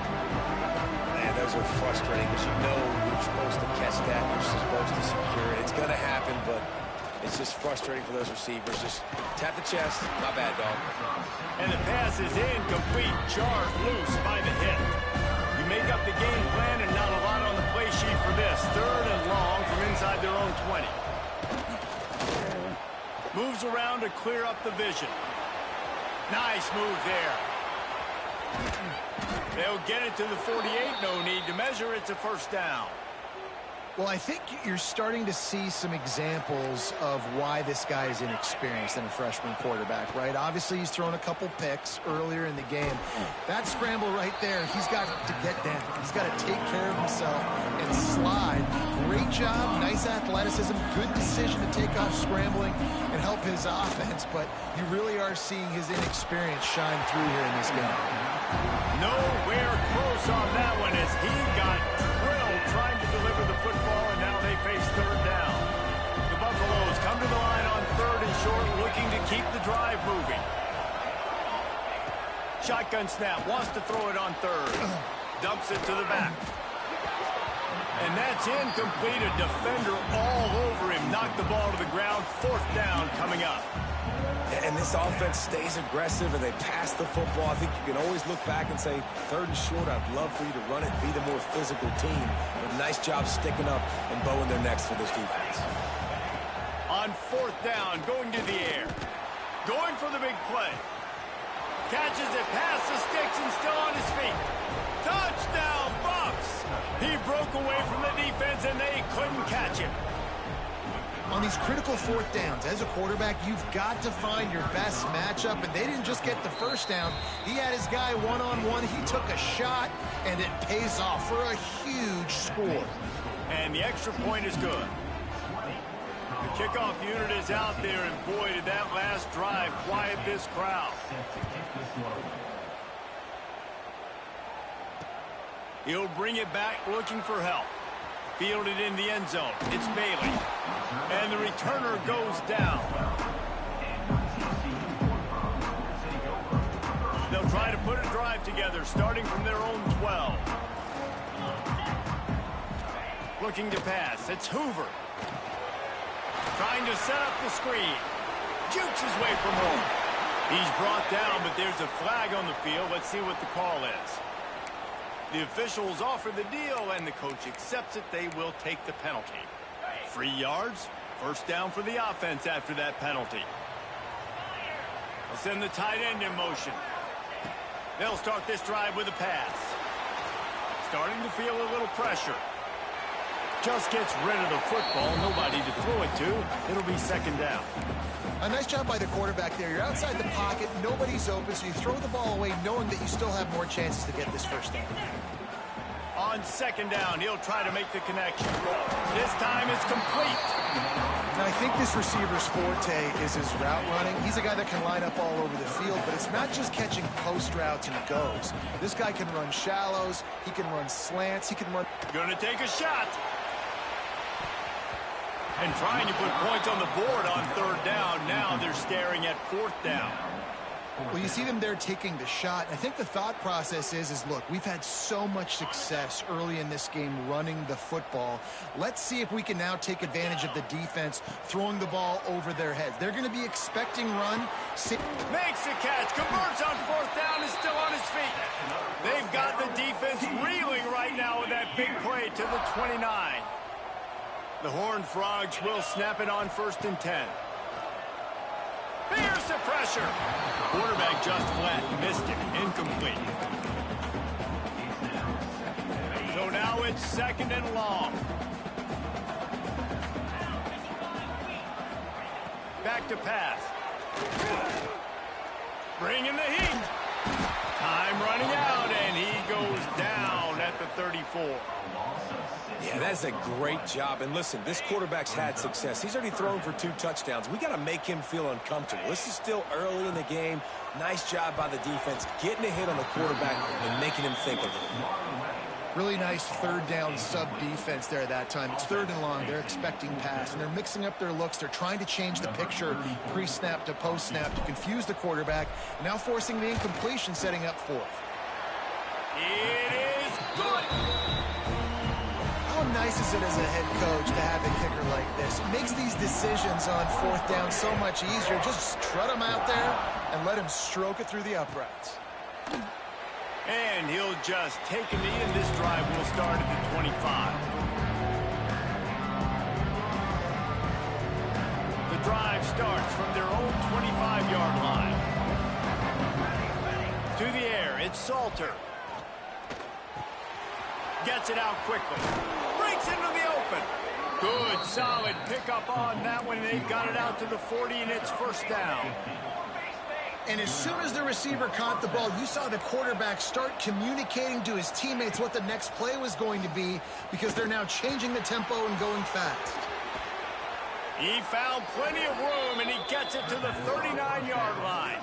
Man, those are frustrating because you know you're supposed to catch that. You're supposed to secure it. It's going to happen, but it's just frustrating for those receivers. Just tap the chest. My bad, dog. And the pass is incomplete. Jarred loose by the hit. You make up the game plan and not a lot on the play sheet for this. Third and long from inside their own 20. Moves around to clear up the vision. Nice move there. They'll get it to the 48. No need to measure. It's a first down. Well, I think you're starting to see some examples of why this guy is inexperienced in a freshman quarterback, right? Obviously, he's thrown a couple picks earlier in the game. That scramble right there, he's got to get down. He's got to take care of himself and slide. Great job, nice athleticism, good decision to take off scrambling and help his offense, but you really are seeing his inexperience shine through here in this game. Nowhere close on that one as he got drilled trying to deliver the football, and now they face third down. The Buffaloes come to the line on third and short, looking to keep the drive moving. Shotgun snap, wants to throw it on third. Dumps it to the back. And that's incomplete. A defender all over him. Knocked the ball to the ground. Fourth down coming up. And this offense stays aggressive and they pass the football. I think you can always look back and say, third and short, I'd love for you to run it and be the more physical team. But nice job sticking up and bowing their necks for this defense. On fourth down, going to the air. Going for the big play. Catches it past the sticks and still on his feet. Touchdown, Buffs! He broke away from the defense and they couldn't catch him. On these critical fourth downs, as a quarterback, you've got to find your best matchup, and they didn't just get the first down. He had his guy one-on-one. He took a shot, and it pays off for a huge score. And the extra point is good. The kickoff unit is out there, and boy, did that last drive quiet this crowd. He'll bring it back looking for help. Fielded in the end zone. It's Bailey. And the returner goes down. They'll try to put a drive together, starting from their own 12. Looking to pass. It's Hoover. Trying to set up the screen. Jukes his way from home. He's brought down, but there's a flag on the field. Let's see what the call is. The officials offer the deal, and the coach accepts it. They will take the penalty. 3 yards, first down for the offense after that penalty. They'll send the tight end in motion. They'll start this drive with a pass. Starting to feel a little pressure. Just gets rid of the football. Nobody to throw it to. It'll be second down. A nice job by the quarterback there. You're outside the pocket. Nobody's open, so you throw the ball away knowing that you still have more chances to get this first down. On second down, he'll try to make the connection. This time it's complete. Now, I think this receiver's forte is his route running. He's a guy that can line up all over the field, but it's not just catching post routes and goes. This guy can run shallows. He can run slants. He can run... Going to take a shot. And trying to put points on the board on third down. Now they're staring at fourth down. Well, you see them there taking the shot. I think the thought process is look, we've had so much success early in this game running the football. Let's see if we can now take advantage of the defense throwing the ball over their heads. They're going to be expecting run. Makes the catch. Converts on fourth down. Is still on his feet. They've got the defense reeling right now with that big play to the 29. The Horned Frogs will snap it on first and 10. Here's the pressure. Quarterback just flat. Missed it. Incomplete. So now it's second and long. Back to pass. Bringing the heat. Time running out, and he goes down at the 34. Yeah, that's a great job. And listen, this quarterback's had success. He's already thrown for 2 touchdowns. We got to make him feel uncomfortable. This is still early in the game. Nice job by the defense, getting a hit on the quarterback and making him think a little bit. Really nice third down sub-defense there at that time. It's third and long. They're expecting pass, and they're mixing up their looks. They're trying to change the picture pre-snap to post-snap to confuse the quarterback, and now forcing the incompletion, setting up fourth. It is good. How nice is it as a head coach to have a kicker like this? It makes these decisions on fourth down so much easier. Just trot him out there and let him stroke it through the uprights. And he'll just take a knee, and this drive will start at the 25. The drive starts from their own 25-yard line. To the air, it's Salter. Gets it out quickly. Breaks Gets into the open. Good, solid pickup on that one. They've got it out to the 40, and it's first down. And as soon as the receiver caught the ball, you saw the quarterback start communicating to his teammates what the next play was going to be because they're now changing the tempo and going fast. He found plenty of room, and he gets it to the 39-yard line.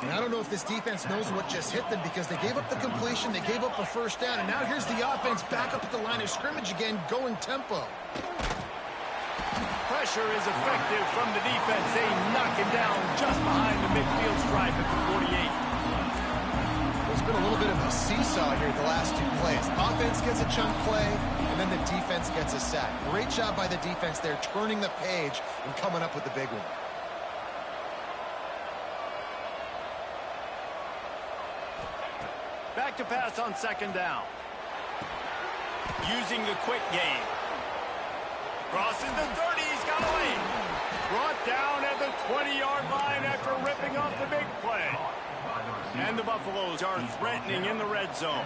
And I don't know if this defense knows what just hit them because they gave up the completion, they gave up a first down, and now here's the offense back up at the line of scrimmage again, going tempo. Pressure is effective from the defense. They knock him down just behind the midfield stripe at the 48. There's been a little bit of a seesaw here the last two plays. Offense gets a chunk play, and then the defense gets a sack. Great job by the defense there, turning the page and coming up with the big one. Back to pass on second down. Using the quick game. Crosses the 30, he's got away. Brought down at the 20-yard line after ripping off the big play. And the Buffaloes are threatening in the red zone.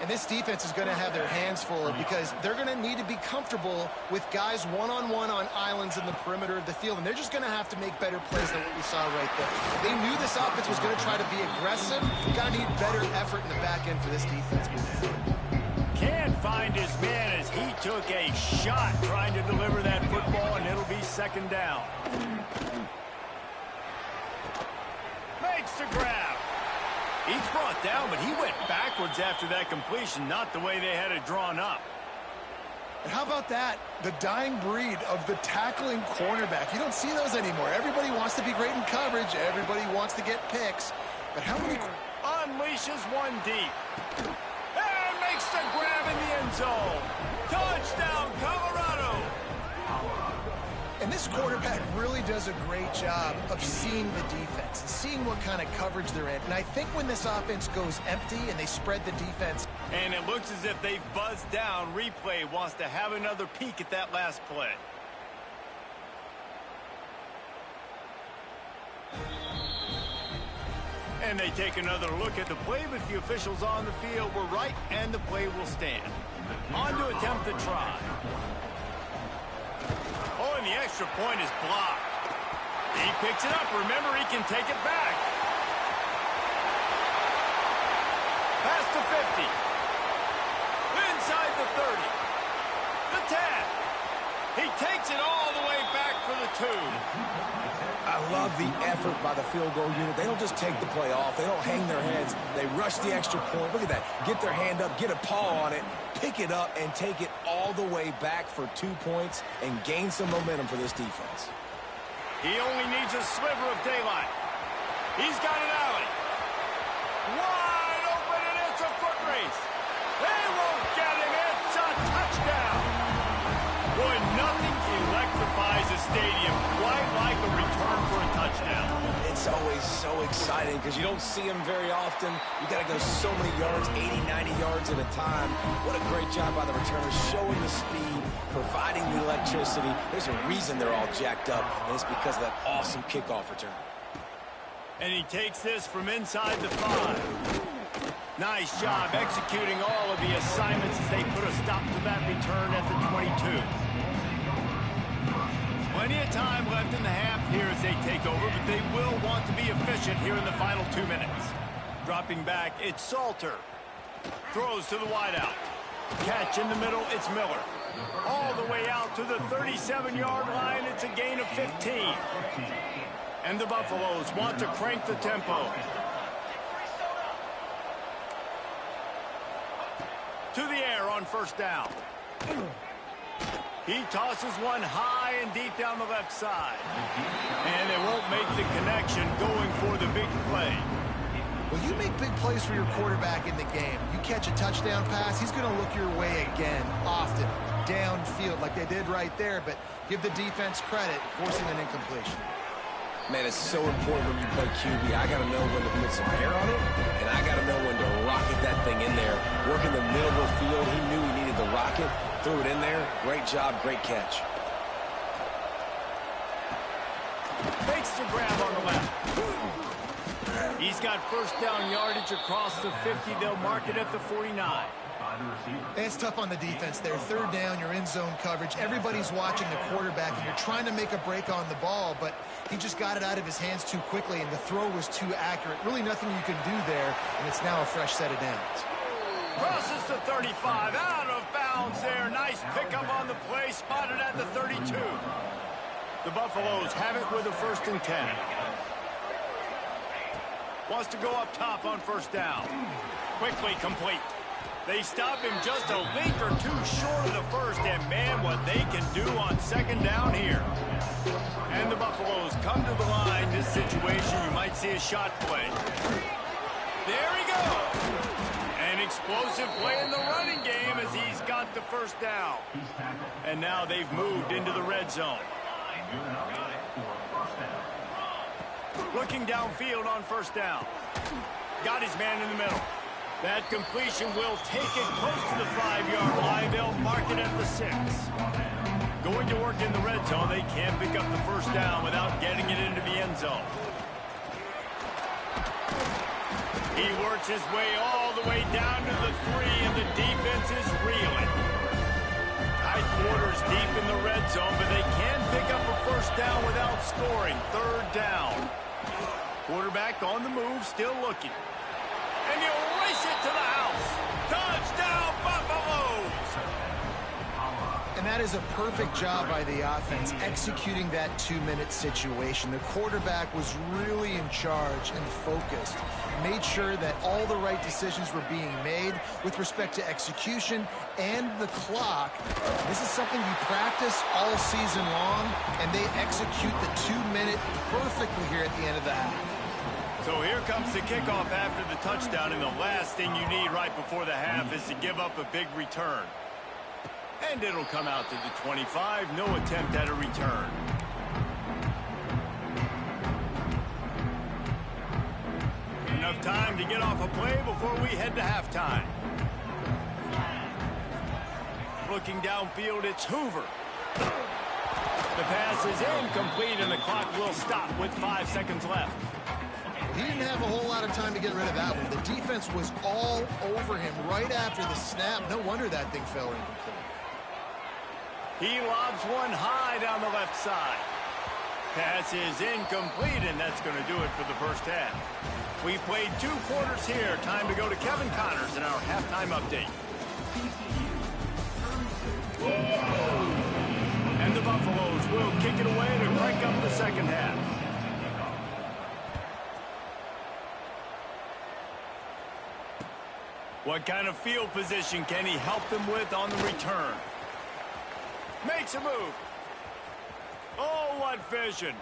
And this defense is going to have their hands full because they're going to need to be comfortable with guys one-on-one on islands in the perimeter of the field. And they're just going to have to make better plays than what we saw right there. They knew this offense was going to try to be aggressive. Got to need better effort in the back end for this defense moving forward. Can't find his man as he took a shot trying to deliver that football, and it'll be second down. Makes the grab. He's brought down, but he went backwards after that completion, not the way they had it drawn up. And how about that? The dying breed of the tackling cornerback. You don't see those anymore. Everybody wants to be great in coverage. Everybody wants to get picks. But how many... Unleashes one deep. And makes the grab in the end zone. Touchdown, Colorado. And this quarterback really does a great job of seeing the defense and seeing what kind of coverage they're in. And I think when this offense goes empty and they spread the defense. And it looks as if they've buzzed down. Replay wants to have another peek at that last play. And they take another look at the play, but the officials on the field were right, and the play will stand. On to attempt the try. Oh, and the extra point is blocked. He picks it up. Remember, he can take it back. Past the 50. Inside the 30. The 10. He takes it all the way back for the 2. I love the effort by the field goal unit. They don't just take the play off. They don't hang their heads. They rush the extra point. Look at that. Get their hand up, get a paw on it, pick it up, and take it all the way back for 2 points and gain some momentum for this defense. He only needs a sliver of daylight. He's got an alley. Wide open, and it's a foot race. They won't get him. It's a touchdown. Boy, nothing electrifies a stadium quite like a return for a touchdown. It's always so exciting because you don't see them very often. You got to go so many yards, 80, 90 yards at a time. What a great job by the returners, showing the speed, providing the electricity. There's a reason they're all jacked up, and it's because of that awesome kickoff return. And he takes this from inside the 5. Nice job executing all of the assignments as they put a stop to that return at the 22. Plenty of time left in the half here as they take over, but they will want to be efficient here in the final 2 minutes. Dropping back, it's Salter. Throws to the wideout. Catch in the middle, it's Miller. All the way out to the 37-yard line, it's a gain of 15. And the Buffaloes want to crank the tempo. To the air on first down. He tosses one high and deep down the left side. And they won't make the connection going for the big play. Well, you make big plays for your quarterback in the game. You catch a touchdown pass, he's going to look your way again, often, downfield like they did right there. But give the defense credit, forcing an incompletion. Man, it's so important when you play QB. I got to know when to put some air on it, and I got to know when to rocket that thing in there. Working the middle of the field, he knew he needed the rocket, threw it in there. Great job, great catch. Makes the grab on the left. He's got first down yardage across the 50. They'll mark it at the 49. It's tough on the defense there. Third down, you're in zone coverage. Everybody's watching the quarterback, and you're trying to make a break on the ball, but he just got it out of his hands too quickly, and the throw was too accurate. Really nothing you can do there, and it's now a fresh set of downs. Crosses the 35, out of bounds there. Nice pickup on the play, spotted at the 32. The Buffaloes have it with a 1st and 10. Wants to go up top on 1st down. Quickly complete. They stop him just a link or two short of the 1st, and man, what they can do on 2nd down here. And the Buffaloes come to the line. This situation, you might see a shot play. There he goes. An explosive play in the running game as he's got the 1st down. And now they've moved into the red zone. Looking downfield on 1st down. Got his man in the middle. That completion will take it close to the 5-yard line. They'll mark it at the 6. Going to work in the red zone. They can't pick up the 1st down without getting it into the end zone. He works his way all the way down to the 3, and the defense is reeling. Tight quarters deep in the red zone, but they can pick up a 1st down without scoring. 3rd down. Quarterback on the move, still looking. And he'll race it to the house. Touchdown, Buffaloes! And that is a perfect job by the offense, executing that 2-minute situation. The quarterback was really in charge and focused. Made sure that all the right decisions were being made with respect to execution and the clock. This is something you practice all season long, and they execute the 2-minute perfectly here at the end of the half. So here comes the kickoff after the touchdown, and the last thing you need right before the half is to give up a big return. And it'll come out to the 25. No attempt at a return. Enough time to get off a play before we head to halftime. Looking downfield, it's Hoover. The pass is incomplete, and the clock will stop with 5 seconds left. He didn't have a whole lot of time to get rid of that one. The defense was all over him right after the snap. No wonder that thing fell incomplete. He lobs one high down the left side. Pass is incomplete, and that's going to do it for the 1st half. We played 2 quarters here. Time to go to Kevin Connors in our halftime update. And the Buffaloes will kick it away to crank up the 2nd half. What kind of field position can he help them with on the return? Makes a move. Oh, what vision.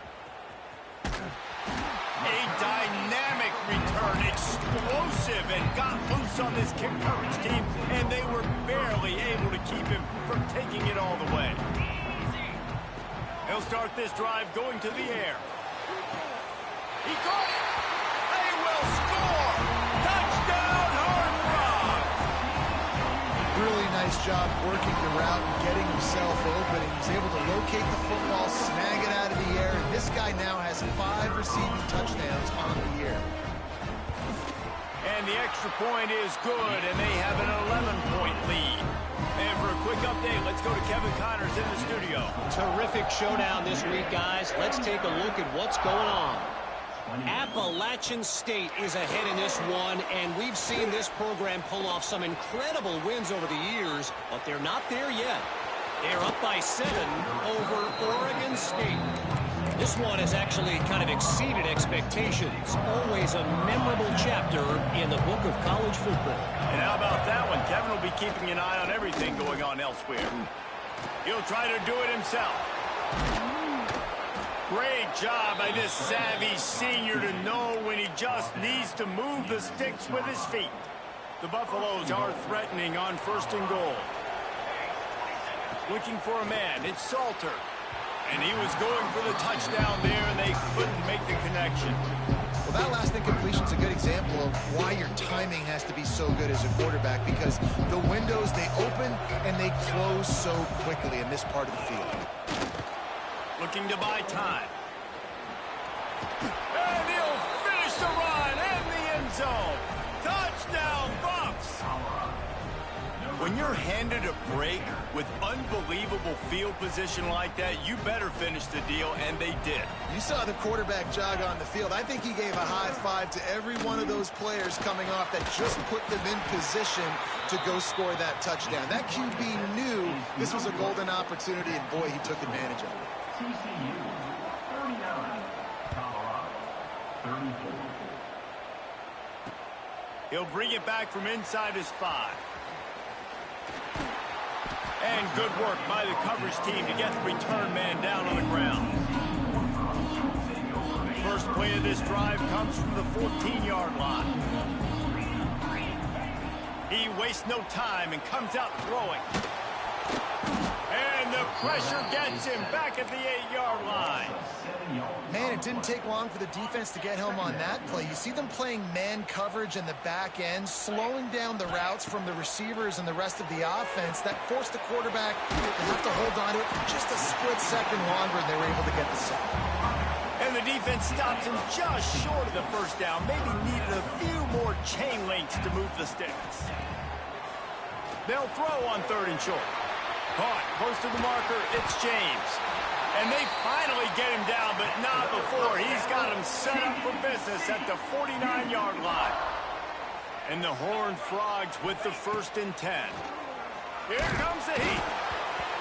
A dynamic return, explosive, and got loose on this kick coverage team, and they were barely able to keep him from taking it all the way. He'll start this drive going to the air. He caught it. They will score. Touchdown, Horned Frogs. Really nice job working the route and getting himself open. He was able to locate the football, snag it out of the air, and this guy now has 5 receiving touchdowns on the year. And the extra point is good, and they have an 11-point lead. And for a quick update, let's go to Kevin Connors in the studio. Terrific showdown this week, guys. Let's take a look at what's going on. Appalachian State is ahead in this one, and we've seen this program pull off some incredible wins over the years, but they're not there yet. They're up by 7 over Oregon State. This one has actually kind of exceeded expectations. Always a memorable chapter in the book of college football. And how about that one? Kevin will be keeping an eye on everything going on elsewhere. He'll try to do it himself. Great job by this savvy senior to know when he just needs to move the sticks with his feet. The Buffaloes are threatening on 1st and goal. Looking for a man, it's Salter. And he was going for the touchdown there, and they couldn't make the connection. Well, that last incompletion is a good example of why your timing has to be so good as a quarterback, because the windows, they open and they close so quickly in this part of the field. Looking to buy time. And he'll finish the run in the end zone. Touchdown, Buffs! When you're handed a break with unbelievable field position like that, you better finish the deal, and they did. You saw the quarterback jog on the field. I think he gave a high five to every one of those players coming off that just put them in position to go score that touchdown. That QB knew this was a golden opportunity, and boy, he took advantage of it. TCU, 39, Colorado, 34. He'll bring it back from inside his 5. And good work by the coverage team to get the return man down on the ground. First play of this drive comes from the 14-yard line. He wastes no time and comes out throwing. And the pressure gets him back at the 8-yard line. Man, it didn't take long for the defense to get home on that play. You see them playing man coverage in the back end, slowing down the routes from the receivers and the rest of the offense. That forced the quarterback to have to hold on to it for just a split second longer, and they were able to get the sack. And the defense stops him just short of the first down. Maybe needed a few more chain links to move the sticks. They'll throw on 3rd and short. Caught close to the marker, it's James. And they finally get him down, but not before. He's got him set up for business at the 49-yard line. And the Horned Frogs with the 1st and 10. Here comes the heat.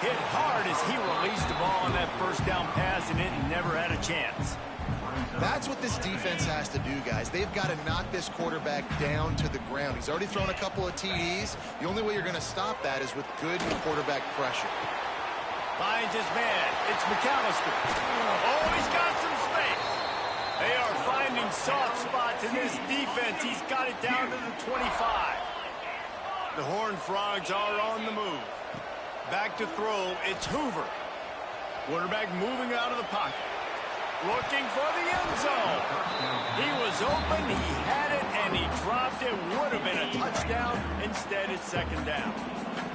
Hit hard as he released the ball on that first down pass, and it never had a chance. That's what this defense has to do, guys. They've got to knock this quarterback down to the ground. He's already thrown a couple of TDs. The only way you're going to stop that is with good quarterback pressure. Finds his man. It's McAllister. Oh, he's got some space. They are finding soft spots in this defense. He's got it down to the 25. The Horned Frogs are on the move. Back to throw. It's Hoover. Quarterback moving out of the pocket. Looking for the end zone. He was open, he had it, and he dropped it. Would have been a touchdown. Instead, it's 2nd down.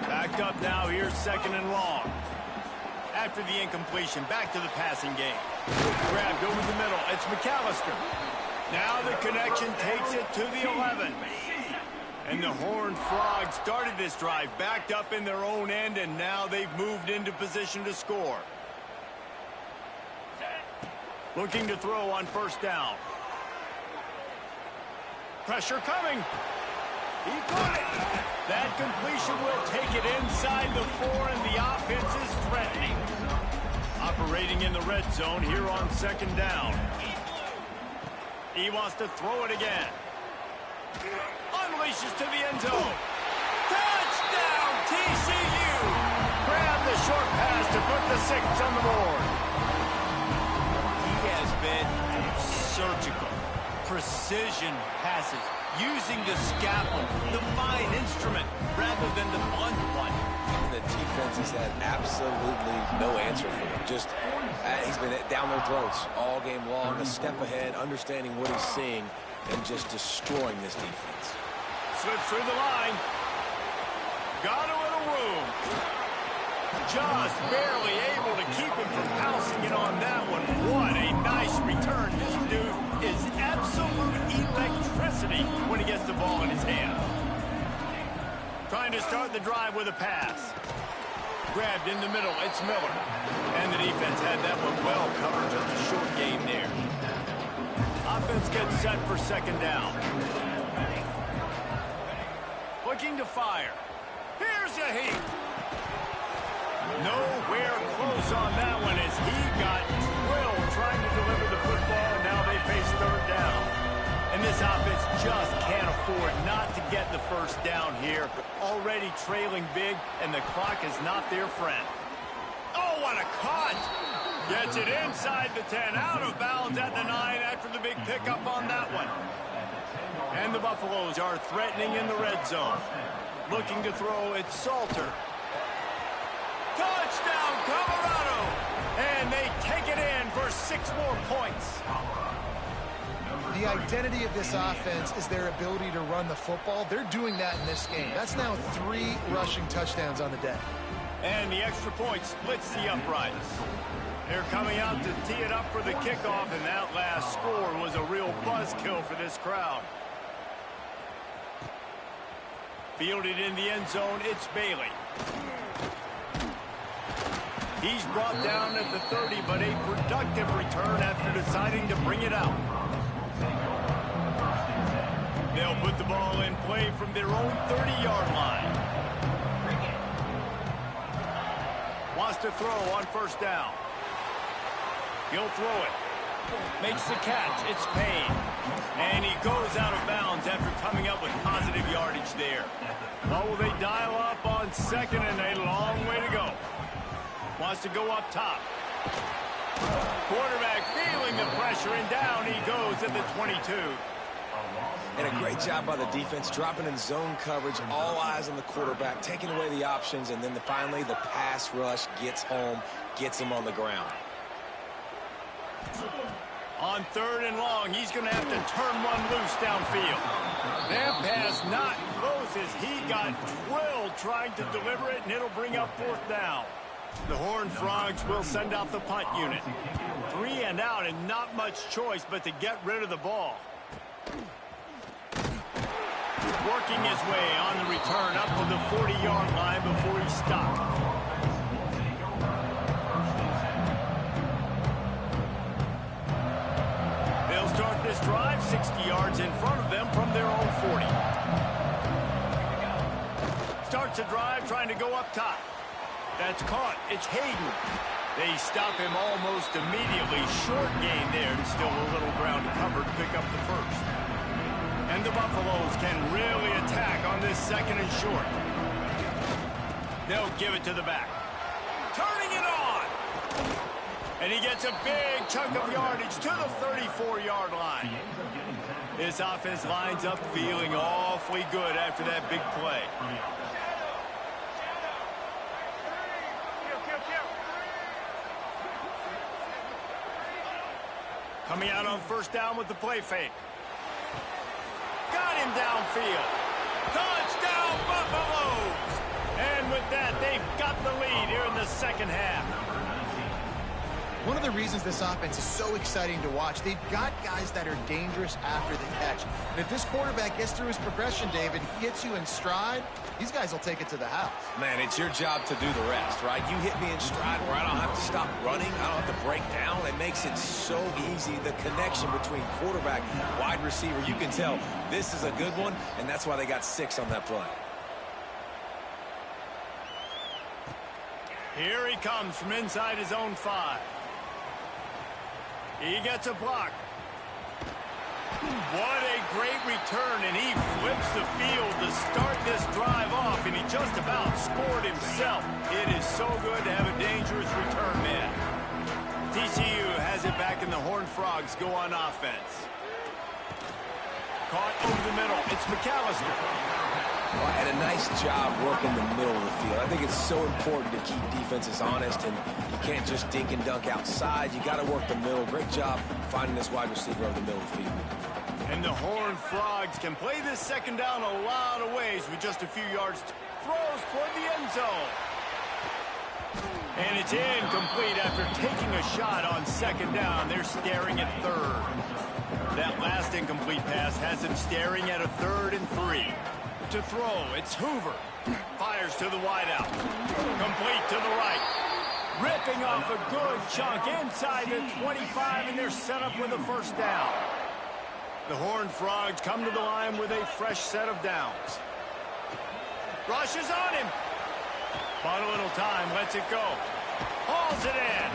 Backed up now, here's 2nd and long. After the incompletion, back to the passing game. Grabbed over the middle. It's McAllister. Now the connection takes it to the 11. And the Horned Frogs started this drive backed up in their own end, and now they've moved into position to score. Looking to throw on 1st down. Pressure coming. He caught it. That completion will take it inside the 4, and the offense is threatening. Operating in the red zone here on 2nd down. He wants to throw it again. Unleashes to the end zone. Touchdown, TCU! Grab the short pass to put the 6 on the board. He has been surgical. Precision passes. Using the scalpel, the fine instrument, rather than the blunt one. And the defense has had absolutely no answer for him. Just, he's been down their throats all game long, a step ahead, understanding what he's seeing, and just destroying this defense. Slips through the line. Got a little room. Just barely able to keep him from pouncing in on that one. What a nice return. This dude is absolute electricity when he gets the ball in his hand. Trying to start the drive with a pass. Grabbed in the middle. It's Miller. And the defense had that one well covered. Just a short game there. Offense gets set for 2nd down. Looking to fire. Here's a heat. Nowhere close on that one as he got drilled trying to deliver the football, and now they face 3rd down. And this offense just can't afford not to get the 1st down here. Already trailing big, and the clock is not their friend. Oh, what a cut! Gets it inside the 10, out of bounds at the 9 after the big pickup on that one. And the Buffaloes are threatening in the red zone. Looking to throw, it's Salter. Touchdown, Colorado! And they take it in for 6 more points. The identity of this offense is their ability to run the football. They're doing that in this game. That's now 3 rushing touchdowns on the day. And the extra point splits the uprights. They're coming out to tee it up for the kickoff, and that last score was a real buzzkill for this crowd. Fielded in the end zone, it's Bailey. He's brought down at the 30, but a productive return after deciding to bring it out. They'll put the ball in play from their own 30-yard line. Wants to throw on first down. He'll throw it. Makes the catch. It's Payne. And he goes out of bounds after coming up with positive yardage there. Oh, will they dial up on second and a long way to go. Wants to go up top. Quarterback feeling the pressure, and down he goes at the 22. And a great job by the defense, dropping in zone coverage, all eyes on the quarterback, taking away the options, and then finally the pass rush gets home, gets him on the ground. On third and long, he's going to have to turn one loose downfield. That pass not close as he got drilled trying to deliver it, and it'll bring up fourth down. The Horned Frogs will send out the punt unit. 3 and out, and not much choice but to get rid of the ball. Working his way on the return up to the 40-yard line before he stopped. They'll start this drive 60 yards in front of them from their own 40. Starts a drive trying to go up top. That's caught. It's Hayden. They stop him almost immediately. Short gain there, and still a little ground to cover to pick up the first. And the Buffaloes can really attack on this second and short. They'll give it to the back. Turning it on! And he gets a big chunk of yardage to the 34-yard line. This offense lines up feeling awfully good after that big play. Coming out on first down with the play fake. Got him downfield. Touchdown, Buffaloes! And with that, they've got the lead here in the second half. One of the reasons this offense is so exciting to watch, they've got guys that are dangerous after the catch. And if this quarterback gets through his progression, David, gets you in stride, these guys will take it to the house. Man, it's your job to do the rest, right? You hit me in stride where I don't have to stop running. I don't have to break down. It makes it so easy. The connection between quarterback, wide receiver, you can tell this is a good one, and that's why they got 6 on that play. Here he comes from inside his own 5. He gets a block. What a great return, and he flips the field to start this drive off, and he just about scored himself. It is so good to have a dangerous return man. TCU has it back, and the Horned Frogs go on offense. Caught over the middle. It's McAllister. And a nice job working the middle of the field. I think it's so important to keep defenses honest, and you can't just dink and dunk outside. You got to work the middle. Great job finding this wide receiver over the middle of the field. And the Horned Frogs can play this second down a lot of ways with just a few yards. Throws toward the end zone. And it's incomplete after taking a shot on second down. They're staring at third. That last incomplete pass has them staring at a 3rd and 3. To throw, it's Hoover. Fires to the wideout. Complete to the right. Ripping off a good chunk inside the 25, and they're set up with a first down. The Horned Frogs come to the line with a fresh set of downs. Rushes on him. Bought a little time, lets it go. Hauls it in.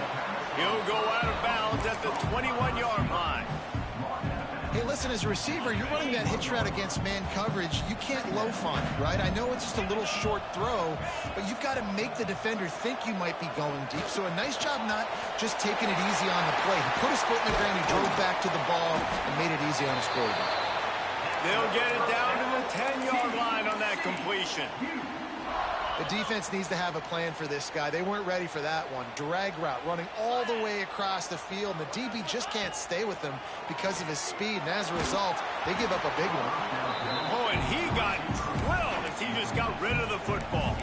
He'll go out of bounds at the 21-yard line. Hey, listen, as a receiver, you're running that hitch route against man coverage. You can't loaf on it, right? I know it's just a little short throw, but you've got to make the defender think you might be going deep. So a nice job not just taking it easy on the play. He put his foot in the ground, he drove back to the ball, and made it easy on his quarterback. They'll get it down to the 10-yard line on that completion. The defense needs to have a plan for this guy. They weren't ready for that one. Drag route, running all the way across the field. And the DB just can't stay with him because of his speed. And as a result, they give up a big one. Oh, and he got drilled as he just got rid of the football.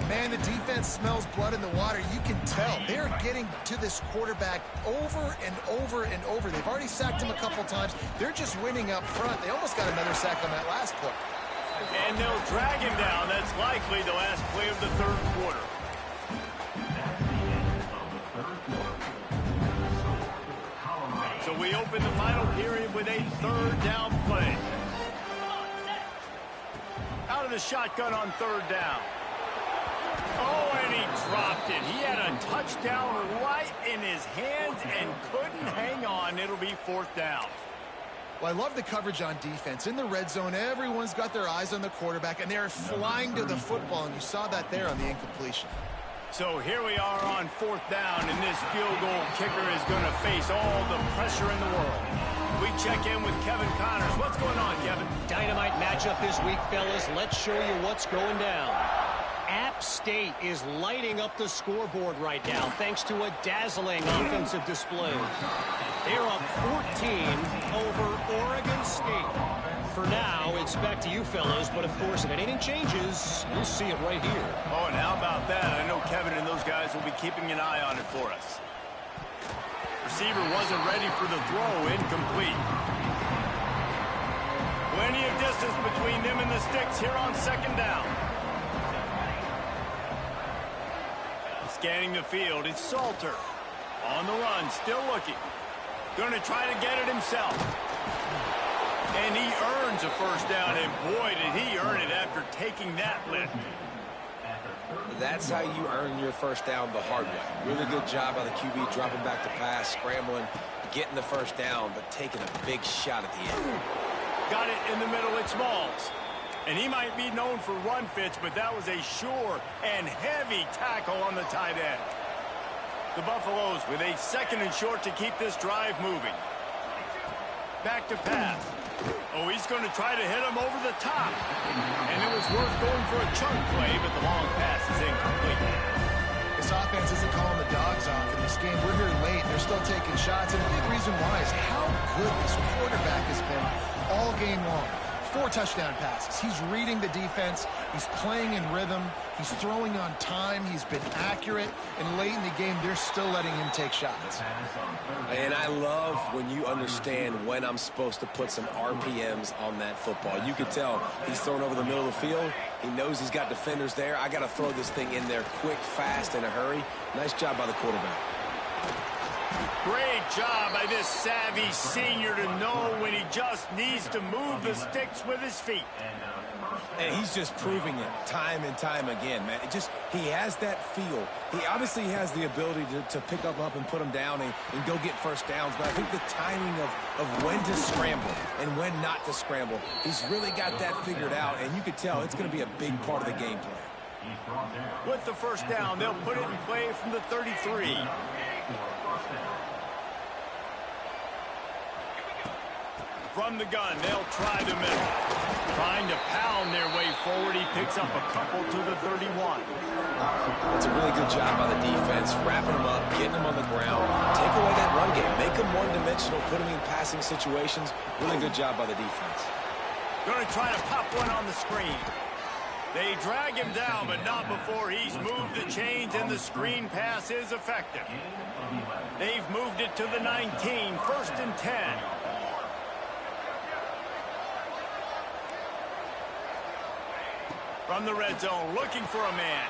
Man, the defense smells blood in the water. You can tell. They're getting to this quarterback over and over and over. They've already sacked him a couple times. They're just winning up front. They almost got another sack on that last play. And they'll drag him down. That's likely the last play of the third quarter. So we open the final period with a third down play. Out of the shotgun on third down. Oh, and he dropped it. He had a touchdown right in his hands and couldn't hang on. It'll be fourth down. Well, I love the coverage on defense. In the red zone, everyone's got their eyes on the quarterback, and they're flying to the football, and you saw that there on the incompletion. So here we are on fourth down, and this field goal kicker is going to face all the pressure in the world. We check in with Kevin Connors. What's going on, Kevin? Dynamite matchup this week, fellas. Let's show you what's going down. App State is lighting up the scoreboard right now thanks to a dazzling offensive display. They're up 14 over Oregon State. For now, it's back to you fellas, but of course, if anything changes, you'll see it right here. Oh, and how about that? I know Kevin and those guys will be keeping an eye on it for us. Receiver wasn't ready for the throw, incomplete. Plenty of distance between them and the sticks here on second down. Scanning the field, it's Salter. On the run, still looking. Going to try to get it himself. And he earns a first down, and boy, did he earn it after taking that lift. That's how you earn your first down the hard way. Really good job by the QB dropping back to pass, scrambling, getting the first down, but taking a big shot at the end. Got it in the middle, it's Smalls. And he might be known for run fits, but that was a sure and heavy tackle on the tight end. The Buffaloes with a second and short to keep this drive moving. Back to pass. Oh, he's going to try to hit him over the top. And it was worth going for a chunk play, but the long pass is incomplete. This offense isn't calling the dogs off in this game. We're here late. They're still taking shots. And a big reason why is how good this quarterback has been all game long. 4 touchdown passes. He's reading the defense. He's playing in rhythm. He's throwing on time. He's been accurate. And late in the game, they're still letting him take shots. And I love when you understand when I'm supposed to put some RPMs on that football. You can tell he's throwing over the middle of the field. He knows he's got defenders there. I got to throw this thing in there quick, fast, in a hurry. Nice job by the quarterback. Great job by this savvy senior to know when he just needs to move the sticks with his feet. And he's just proving it time and time again, man. He has that feel. He obviously has the ability to pick up and put him down and go get first downs. But I think the timing of when to scramble and when not to scramble, he's really got that figured out. And you can tell it's going to be a big part of the game plan. With the first down, they'll put it in play from the 33. From the gun, they'll try the middle. Trying to pound their way forward, he picks up a couple to the 31. That's a really good job by the defense, wrapping them up, getting them on the ground. Take away that run game. Make them one-dimensional, put them in passing situations. Really good job by the defense. Going to try to pop one on the screen. They drag him down, but not before he's moved the chains, and the screen pass is effective. They've moved it to the 19, first and 10. From the red zone, looking for a man.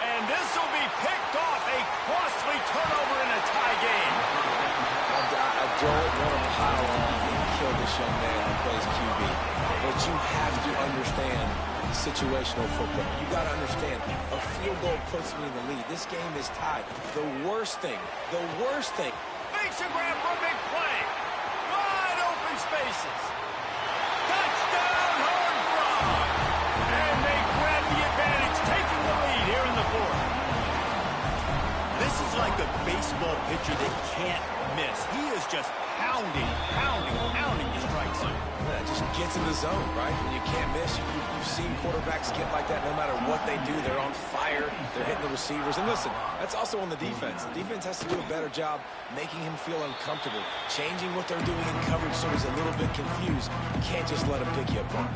And this will be picked off. A costly turnover in a tie game. I don't want to pile on and kill this young man who plays QB. But you have to understand situational football. You got to understand, a field goal puts me in the lead. This game is tied. The worst thing. Makes a grab for a big play. Wide open spaces. Touchdown, Horned Frog. And they grab the advantage, taking the lead here in the fourth. This is like a baseball pitcher that can't miss. He is just pounding the strike zone. Yeah, it just gets in the zone, right? When you can't miss, you've seen quarterbacks get like that no matter what they do. They're on fire. They're hitting the receivers. And listen, that's also on the defense. The defense has to do a better job making him feel uncomfortable, changing what they're doing in coverage so he's a little bit confused. You can't just let him pick you apart.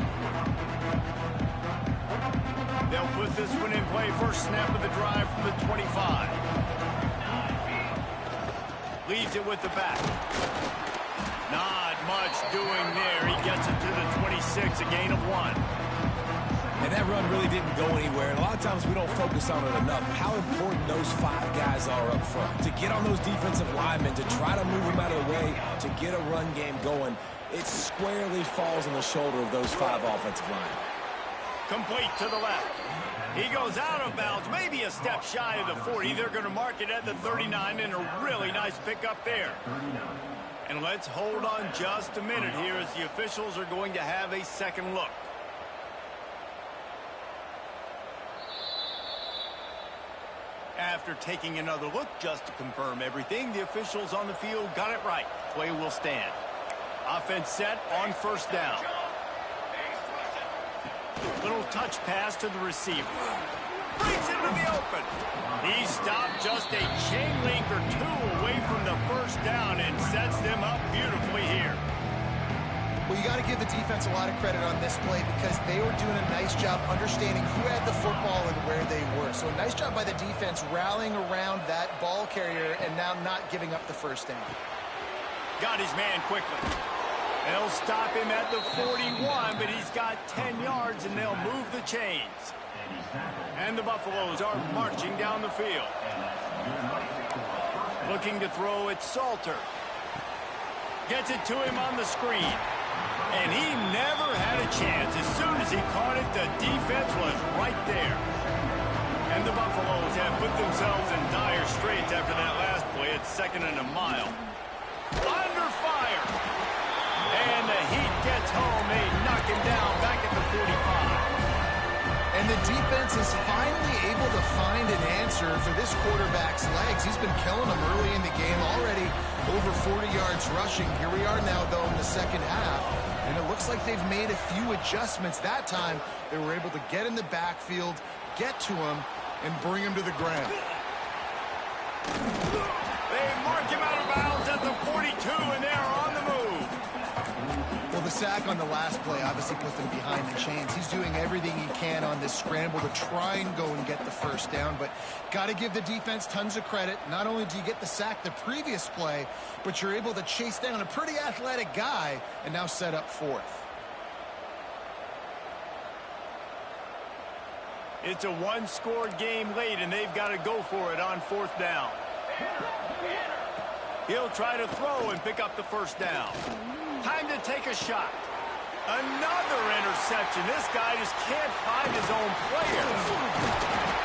They'll put this one in play. First snap of the drive from the 25. Leaves it with the back. Not much doing there. He gets it to the 26, a gain of 1. And that run really didn't go anywhere. And a lot of times we don't focus on it enough. How important those 5 guys are up front. To get on those defensive linemen, to try to move them out of the way, to get a run game going, it squarely falls on the shoulder of those 5 offensive linemen. Complete to the left. He goes out of bounds, maybe a step shy of the 40. They're going to mark it at the 39, and a really nice pickup there. And let's hold on just a minute here as the officials are going to have a second look. After taking another look just to confirm everything, the officials on the field got it right. Play will stand. Offense set on first down. Little touch pass to the receiver. Breaks into the open. He stopped just a chain link or 2 away from the first down and sets them up beautifully here. Well, you got to give the defense a lot of credit on this play because they were doing a nice job understanding who had the football and where they were. So a nice job by the defense rallying around that ball carrier and now not giving up the first down. Got his man quickly. They'll stop him at the 41, but he's got 10 yards, and they'll move the chains. And the Buffaloes are marching down the field. Looking to throw it, Salter. Gets it to him on the screen. And he never had a chance. As soon as he caught it, the defense was right there. And the Buffaloes have put themselves in dire straits after that last play at 2nd and a mile. Under fire. And the Heat gets home. They knock him down back at the 45. And the defense is finally able to find an answer for this quarterback's legs. He's been killing them early in the game, already over 40 yards rushing. Here we are now, though, in the second half. And it looks like they've made a few adjustments. That time, they were able to get in the backfield, get to him, and bring him to the ground. They mark him out of bounds at the 42, and they're on the move. Well, the sack on the last play obviously put them behind the chains. He's doing everything he can on this scramble to try and go and get the first down, but got to give the defense tons of credit. Not only do you get the sack the previous play, but you're able to chase down a pretty athletic guy and now set up 4th. It's a one-score game late, and they've got to go for it on 4th down. He'll try to throw and pick up the first down. Time to take a shot. Another interception. This guy just can't find his own players.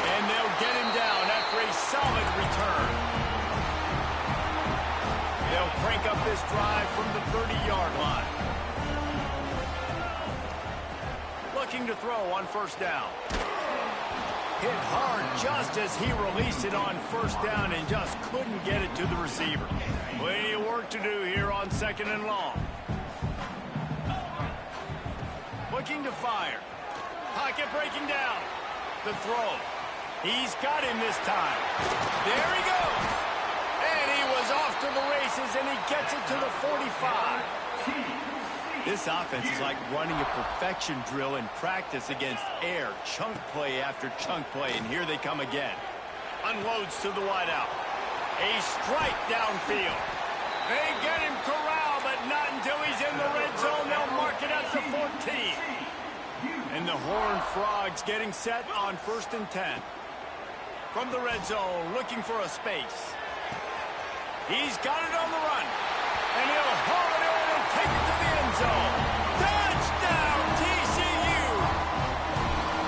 And they'll get him down after a solid return. They'll crank up this drive from the 30-yard line. Looking to throw on first down. Hit hard just as he released it on first down and just couldn't get it to the receiver. Plenty of work to do here on 2nd and long. Looking to fire. Pocket breaking down. The throw. He's got him this time. There he goes. And he was off to the races, and he gets it to the 45. This offense is like running a perfection drill in practice against air. Chunk play after chunk play, and here they come again. Unloads to the wideout. A strike downfield. They get him corralled, but not until he's in the red zone. They'll mark it at the 14. And the Horned Frogs getting set on 1st and 10. From the red zone, looking for a space. He's got it on the run. And he'll haul it in and take it to the end zone. Touchdown, TCU!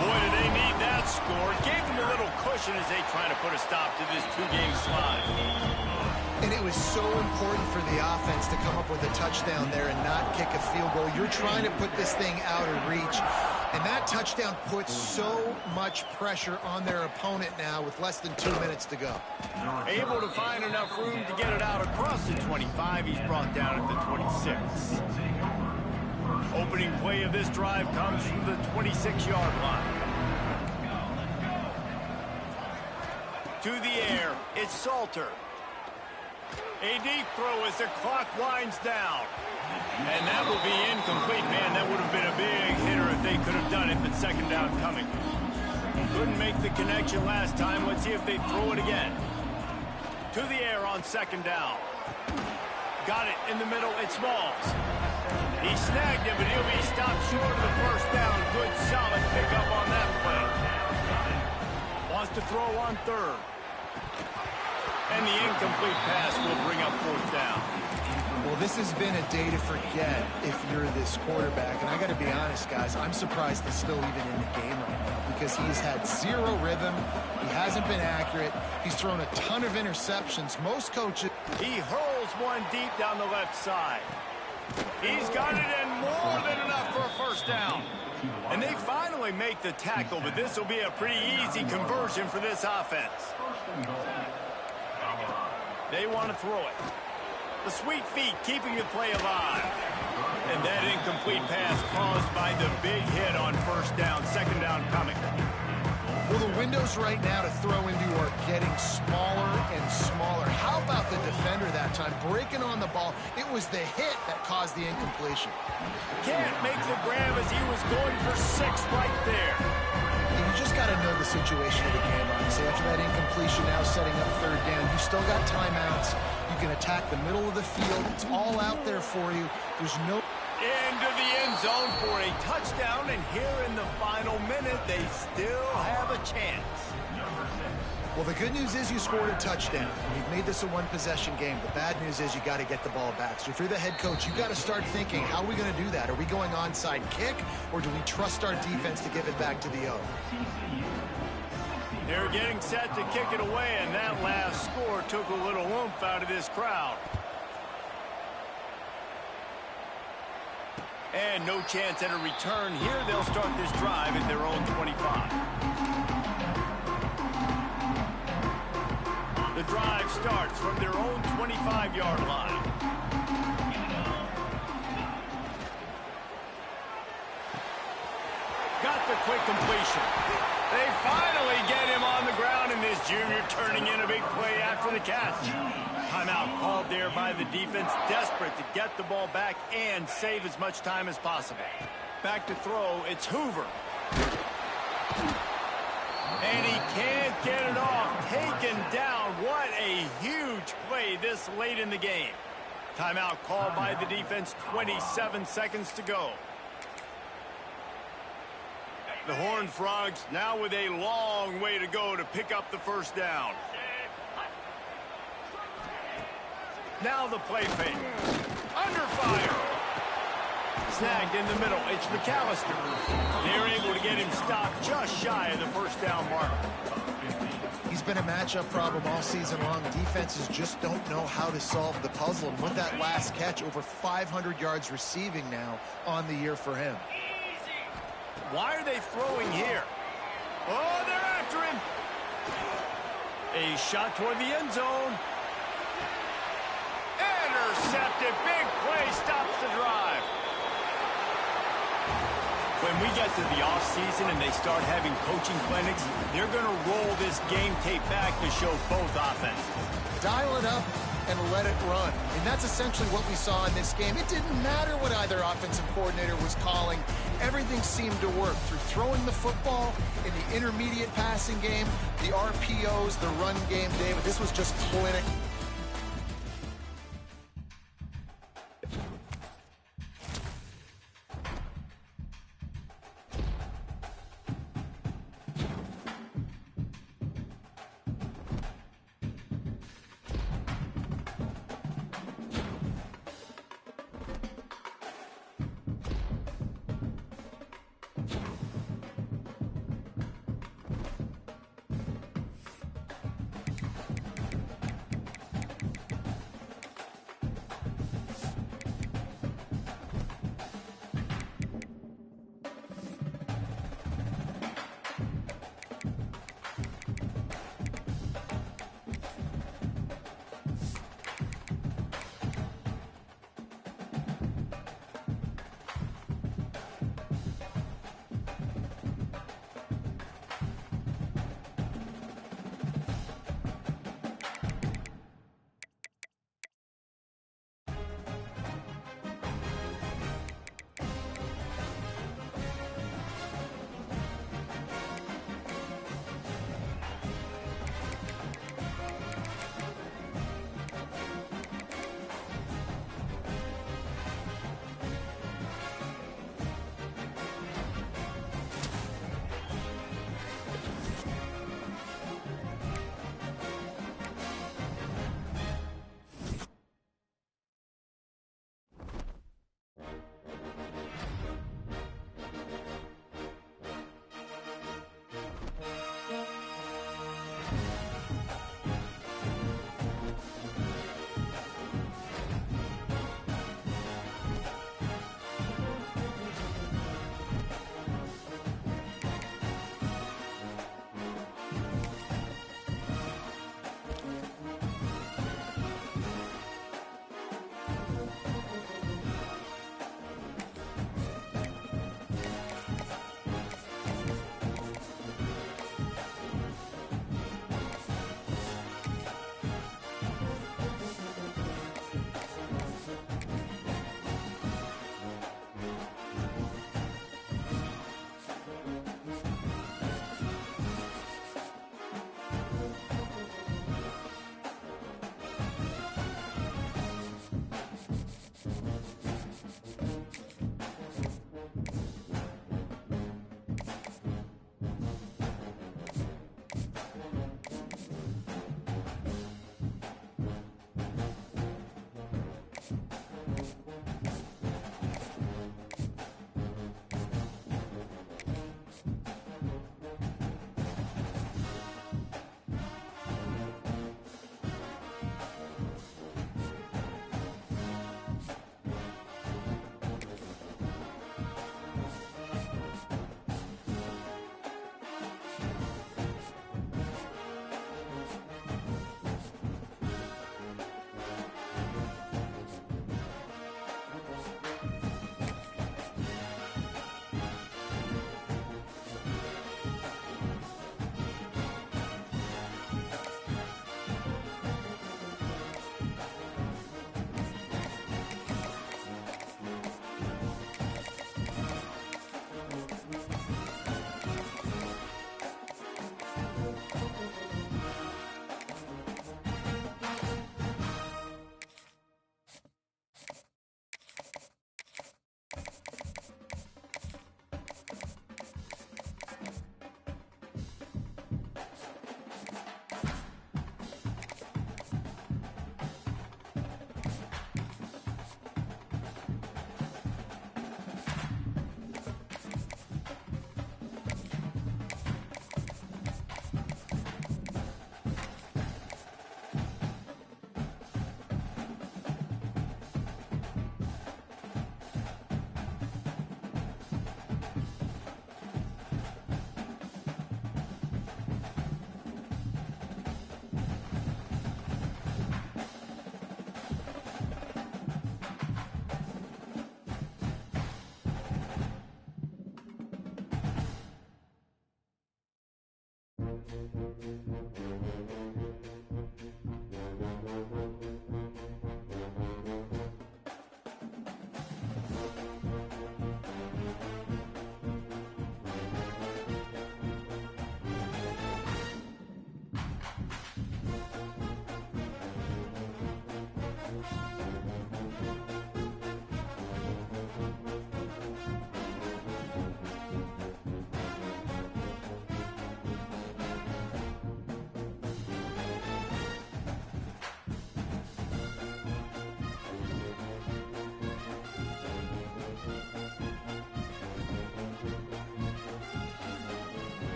Boy, do they need that score. Gave them a little cushion as they try to put a stop to this 2-game slide. And it was so important for the offense to come up with a touchdown there and not kick a field goal. You're trying to put this thing out of reach. And that touchdown puts so much pressure on their opponent now with less than 2 minutes to go. Able to find enough room to get it out across the 25. He's brought down at the 26. Opening play of this drive comes from the 26-yard line. To the air, it's Salter. A deep throw as the clock winds down. And that will be incomplete. Man, that would have been a big hitter if they could have done it, but 2nd down coming. Couldn't make the connection last time. Let's see if they throw it again. To the air on 2nd down. Got it in the middle. It's Smalls. He snagged him, but he'll be stopped short of the first down. Good, solid pickup on that play. Wants to throw on third. And the incomplete pass will bring up fourth down. Well, this has been a day to forget if you're this quarterback. And I got to be honest, guys, I'm surprised he's still even in the game right now because he's had zero rhythm. He hasn't been accurate. He's thrown a ton of interceptions. Most coaches... He hurls one deep down the left side. He's got it and more than enough for a first down. And they finally make the tackle, but this will be a pretty easy conversion for this offense. They want to throw it. The sweet feet keeping the play alive. And that incomplete pass caused by the big hit on first down. Second down coming. Well, the windows right now to throw into are getting smaller and smaller. How about the defender that time breaking on the ball? It was the hit that caused the incompletion. Can't make the grab as he was going for 6 right there. And you just got to know the situation of the game, honestly. After that incompletion, now setting up third down, you still got timeouts. You can attack the middle of the field. It's all out there for you. There's no... Into the end zone for a touchdown, and here in the final minute, they still have a chance. Well, the good news is you scored a touchdown. You've made this a one-possession game. The bad news is you got to get the ball back. So if you're the head coach, you got to start thinking, how are we going to do that? Are we going onside kick, or do we trust our defense to give it back to the O? They're getting set to kick it away, and that last score took a little oomph out of this crowd. And no chance at a return here. They'll start this drive at their own 25. The drive starts from their own 25-yard line. Got the quick completion. They finally get him on the ground, and this junior turning in a big play after the catch. Timeout called there by the defense, desperate to get the ball back and save as much time as possible. Back to throw, it's Hoover. And he can't get it off. Taken down. What a huge play this late in the game. Timeout called by the defense, 27 seconds to go. The Horned Frogs now with a long way to go to pick up the first down. Now the play fake. Under fire. Snagged in the middle. It's McAllister. They're able to get him stopped just shy of the first down mark. He's been a matchup problem all season long. Defenses just don't know how to solve the puzzle. And with that last catch, over 500 yards receiving now on the year for him. Why are they throwing here? Oh, they're after him. A shot toward the end zone. Intercepted. Big play stops the drive. When we get to the offseason and they start having coaching clinics, they're going to roll this game tape back to show both offenses. Dial it up and let it run. And that's essentially what we saw in this game. It didn't matter what either offensive coordinator was calling. Everything seemed to work through throwing the football in the intermediate passing game, the RPOs, the run game, David. This was just clinic.